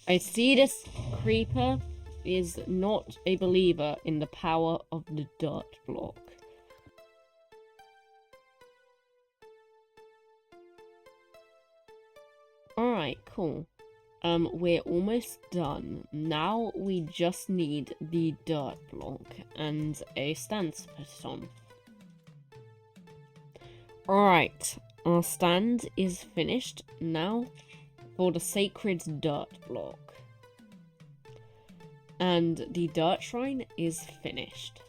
I see this creeper is not a believer in the power of the dirt block. Alright, cool. We're almost done. Now we just need the dirt block and a stand to put it on. Alright, our stand is finished. Now for the sacred dirt block. And the dirt shrine is finished.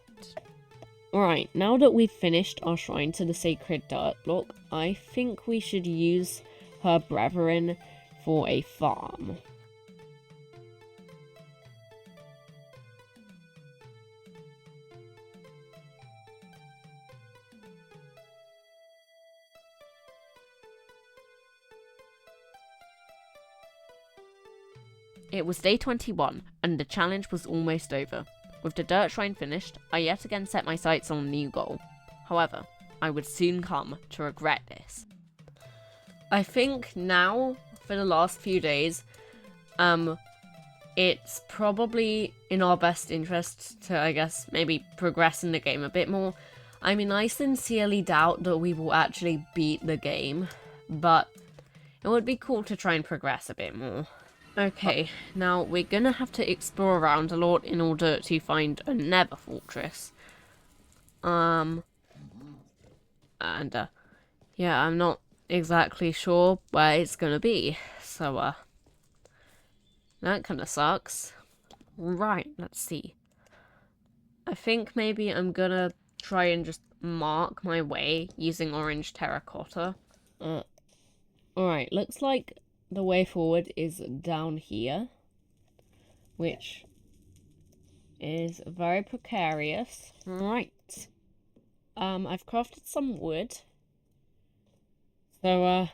Alright, now that we've finished our shrine to the sacred dirt block, I think we should use her brethren for a farm. It was day 21, and the challenge was almost over. With the dirt shrine finished, I yet again set my sights on a new goal. However, I would soon come to regret this. I think now, for the last few days, it's probably in our best interest to, I guess, maybe progress in the game a bit more. I mean, I sincerely doubt that we will actually beat the game, but it would be cool to try and progress a bit more. Okay, now we're gonna have to explore around a lot in order to find a nether fortress. Yeah, I'm not exactly sure where it's gonna be. So, that kind of sucks. Right, let's see. I think maybe I'm gonna try and just mark my way using orange terracotta. Alright, looks like the way forward is down here, which is very precarious. Right. I've crafted some wood. So,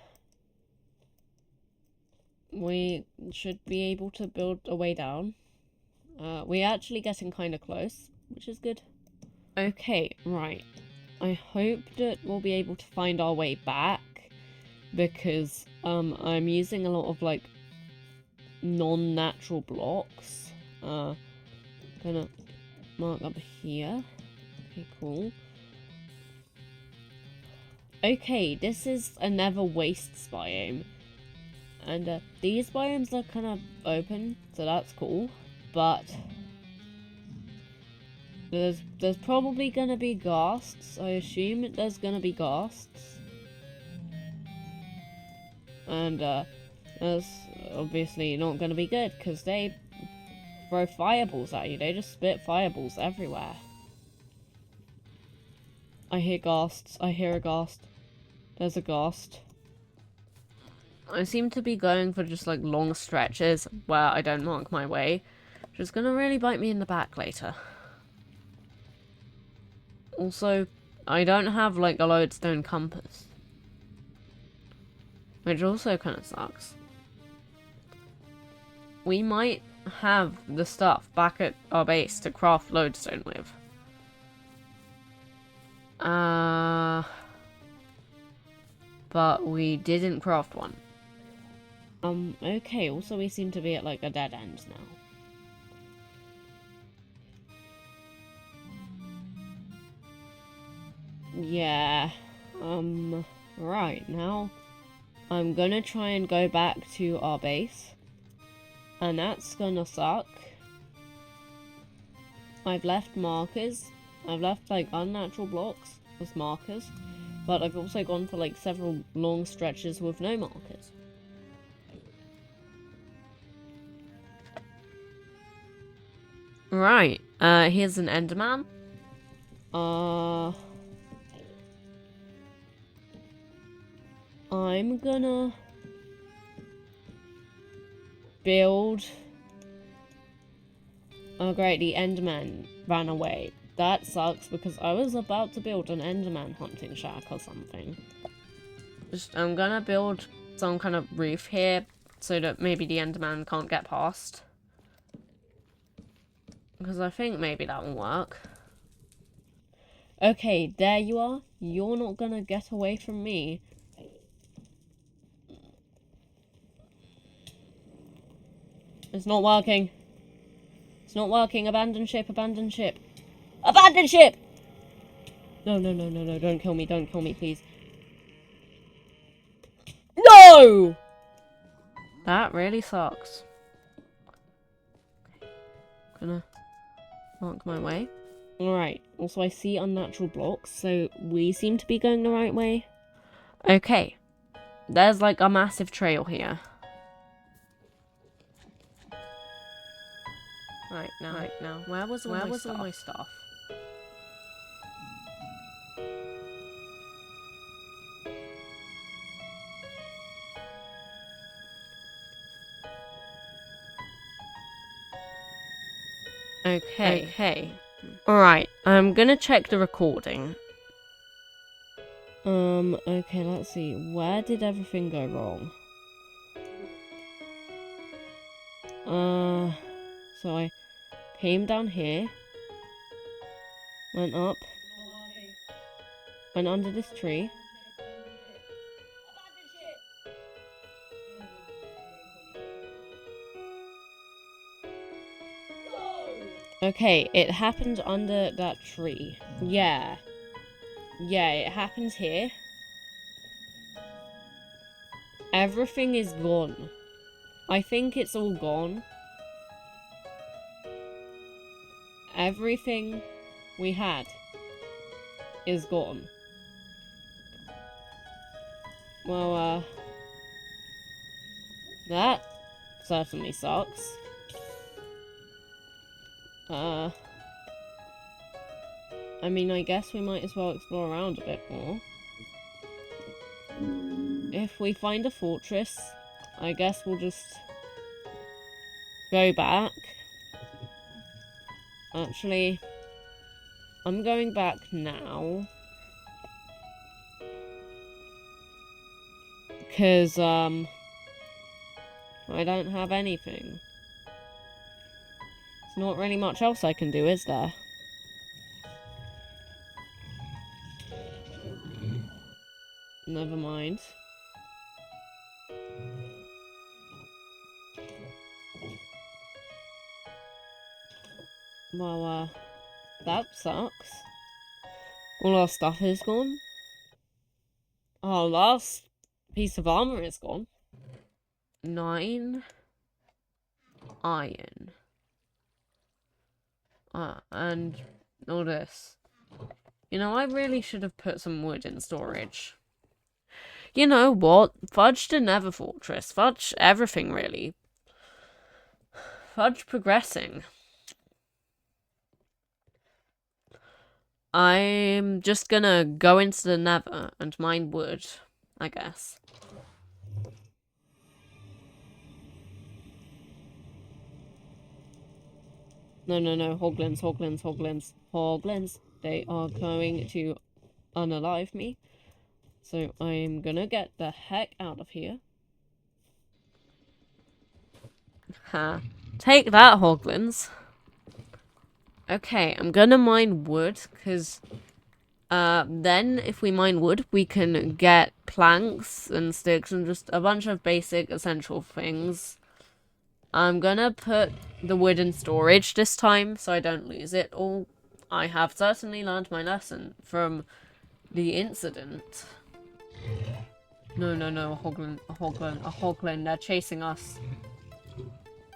we should be able to build a way down. We're actually getting kind of close, which is good. Okay, right. I hope that we'll be able to find our way back, because, I'm using a lot of, like, non-natural blocks. Gonna mark up here. Okay, cool. Okay, this is a never wastes biome. And, these biomes are kind of open, so that's cool. But there's probably gonna be ghasts. I assume there's gonna be ghasts. And, that's obviously not gonna be good, because they throw fireballs at you. They just spit fireballs everywhere. I hear ghasts. I hear a ghast. There's a ghast. I seem to be going for just, like, long stretches where I don't mark my way, which is gonna really bite me in the back later. Also, I don't have, like, a lodestone compass, which also kind of sucks. We might have the stuff back at our base to craft lodestone with. But we didn't craft one. Okay, also we seem to be at, like, a dead end now. Yeah, right, now I'm gonna try and go back to our base, and that's gonna suck. I've left markers. I've left, like, unnatural blocks as markers, but I've also gone for, like, several long stretches with no markers. Right, here's an Enderman. I'm gonna build... Oh great, the Enderman ran away. That sucks, because I was about to build an Enderman hunting shack or something. I'm gonna build some kind of roof here, so that maybe the Enderman can't get past. Because I think maybe that will work. Okay, there you are. You're not gonna get away from me. It's not working. It's not working. Abandon ship, abandon ship. Abandon ship! No, no, no, no, no. Don't kill me, please. No! That really sucks. Gonna mark my way. Alright, also I see unnatural blocks, so we seem to be going the right way. Okay. There's, like, a massive trail here. Right now. Where was all my stuff? Okay. Alright, I'm gonna check the recording. Okay, let's see. Where did everything go wrong? So I came down here, went up, went under this tree. Okay, it happened under that tree. Yeah. Yeah, it happened here. Everything is gone. I think it's all gone. Everything we had is gone. Well, that certainly sucks. I mean, I guess we might as well explore around a bit more. If we find a fortress, I guess we'll just go back. Actually, I'm going back now. Because, I don't have anything. There's not really much else I can do, is there? Never mind. Well, that sucks. All our stuff is gone. Our last piece of armor is gone. 9 iron. And all this. You know, I really should have put some wood in storage. You know what? Fudge the Nether Fortress. Fudge everything, really. Fudge progressing. I'm just gonna go into the Nether and mine wood, I guess. No, Hoglins. They are going to unalive me. So I'm gonna get the heck out of here. Ha. Take that, Hoglins. Okay, I'm gonna mine wood, because then if we mine wood, we can get planks and sticks and just a bunch of basic essential things. I'm gonna put the wood in storage this time, so I don't lose it all. I have certainly learned my lesson from the incident. No, a hoglin, they're chasing us.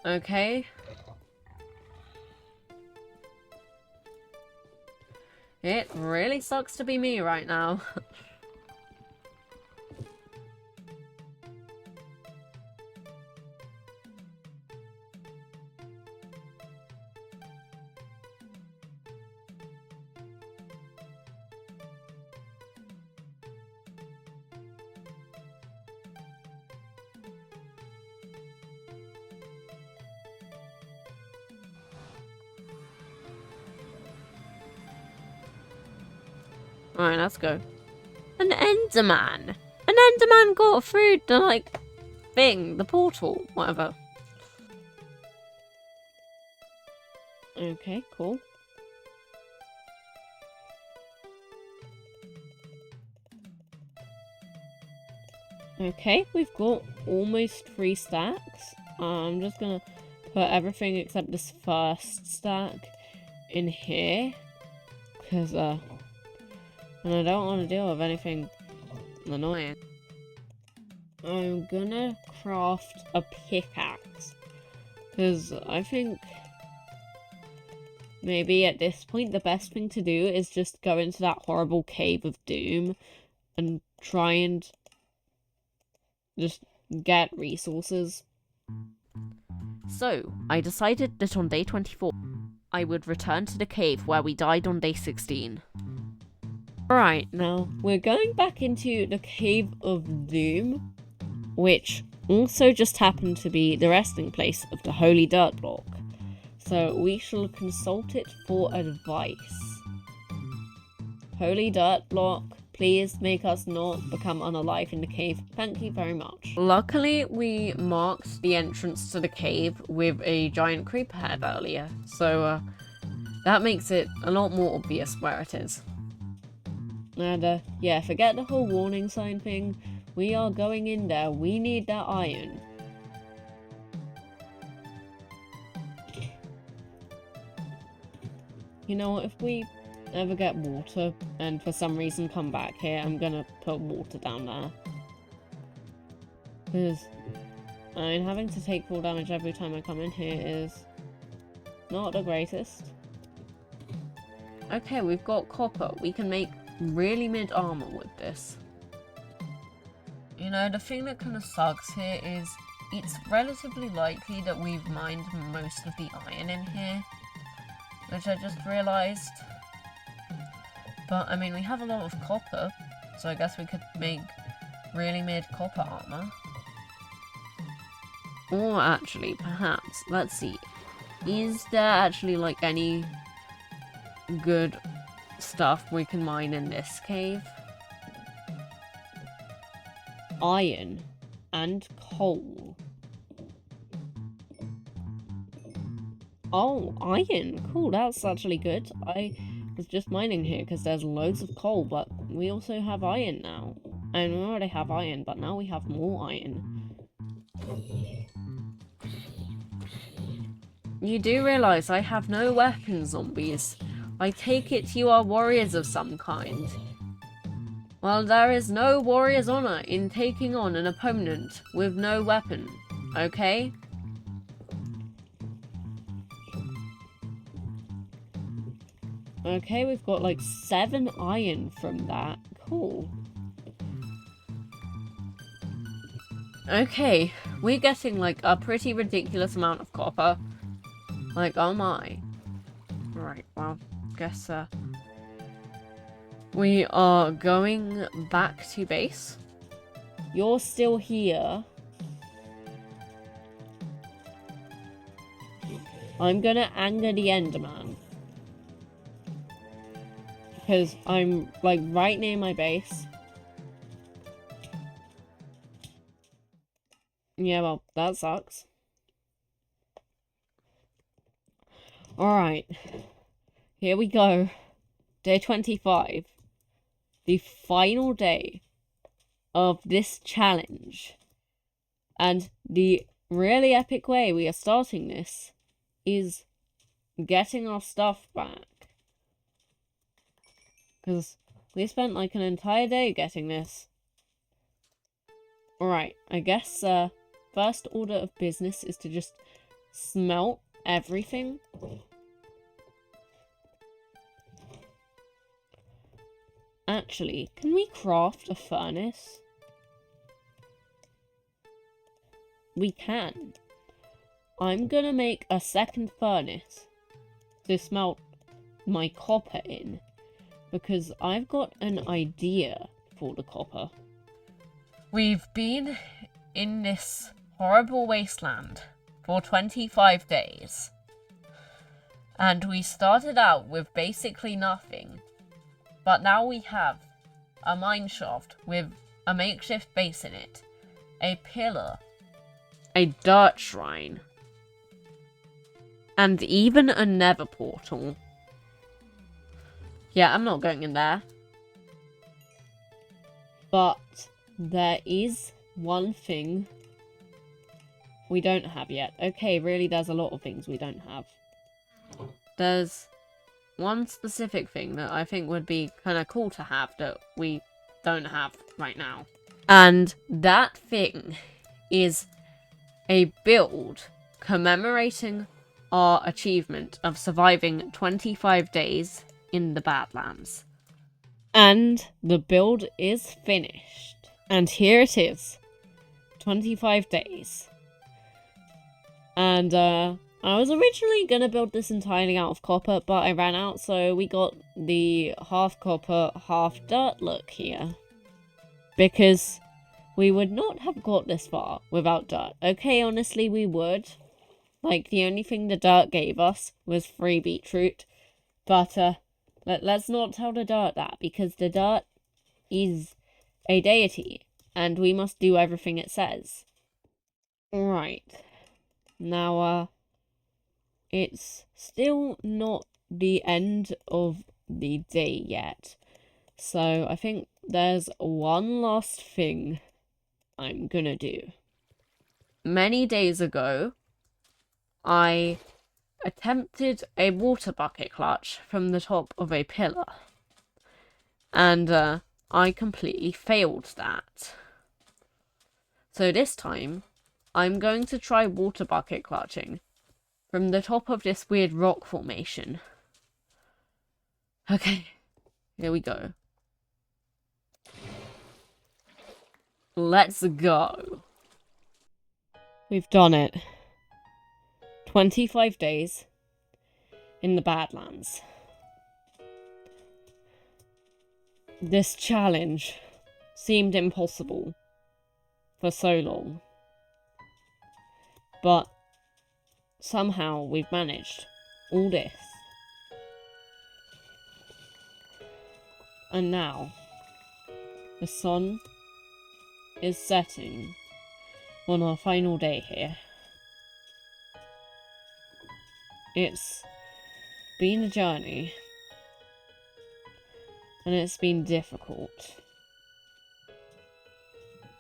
Okay. It really sucks to be me right now. Alright, let's go. An Enderman! An Enderman got through the, like, thing, the portal, whatever. Okay, cool. Okay, we've got almost 3 stacks. I'm just gonna put everything except this first stack in here. Because, and I don't want to deal with anything annoying. I'm gonna craft a pickaxe. Because I think maybe at this point the best thing to do is just go into that horrible cave of doom and try and just get resources. So, I decided that on day 24, I would return to the cave where we died on day 16. Alright, now, we're going back into the Cave of Doom, which also just happened to be the resting place of the Holy Dirt Block. So, we shall consult it for advice. Holy Dirt Block, please make us not become unalive in the cave. Thank you very much. Luckily, we marked the entrance to the cave with a giant creeper head earlier, so that makes it a lot more obvious where it is. And yeah, forget the whole warning sign thing. We are going in there. We need that iron. You know what, if we ever get water and for some reason come back here, I'm gonna put water down there. Because, I mean, having to take full damage every time I come in here is not the greatest. Okay, we've got copper. We can make really mid armor with this. you know, the thing that kind of sucks here is it's relatively likely that we've mined most of the iron in here, which I just realised. But, I mean, we have a lot of copper, so I guess we could make really made copper armor. Or actually, perhaps, let's see, is there actually, like, any good stuff we can mine in this cave? Iron and coal. Oh, iron. Cool, that's actually good. I was just mining here because there's loads of coal, but we also have iron now. And we already have iron, but now we have more iron. You do realise I have no weapons, zombies. I take it you are warriors of some kind. Well, there is no warrior's honour in taking on an opponent with no weapon, okay? Okay, we've got like 7 iron from that. Cool. Okay, we're getting like a pretty ridiculous amount of copper. Like, oh my. Right, well, guess we are going back to base. You're still here. I'm gonna anger the Enderman. Because I'm, like, right near my base. Yeah, well, that sucks. Alright. Here we go. Day 25. The final day of this challenge. And the really epic way we are starting this is getting our stuff back. Because we spent like an entire day getting this. Alright, I guess first order of business is to just smelt everything. Actually, can we craft a furnace? We can. I'm gonna make a second furnace to smelt my copper in. Because I've got an idea for the copper. We've been in this horrible wasteland for 25 days. And we started out with basically nothing. But now we have a mine shaft with a makeshift base in it, a pillar, a dirt shrine, and even a nether portal. Yeah, I'm not going in there. But there is one thing we don't have yet. Okay, really, there's a lot of things we don't have. There's one specific thing that I think would be kind of cool to have that we don't have right now. And that thing is a build commemorating our achievement of surviving 25 days in the Badlands. And the build is finished. And here it is. 25 days. And I was originally going to build this entirely out of copper, but I ran out, so we got the half copper, half dirt look here. Because we would not have got this far without dirt. Okay, honestly, we would. Like, the only thing the dirt gave us was free beetroot. But, let's not tell the dirt that, because the dirt is a deity, and we must do everything it says. Right. Now, it's still not the end of the day yet. So, I think there's one last thing I'm gonna do. Many days ago, I attempted a water bucket clutch from the top of a pillar. And, I completely failed that. So this time, I'm going to try water bucket clutching from the top of this weird rock formation. Okay, here we go. Let's go. We've done it. 25 days in the Badlands. This challenge seemed impossible for so long. But somehow we've managed all this. And now the sun is setting on our final day here. It's been a journey, and it's been difficult,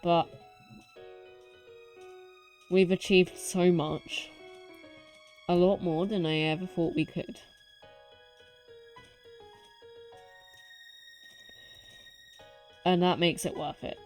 but we've achieved so much, a lot more than I ever thought we could. And that makes it worth it.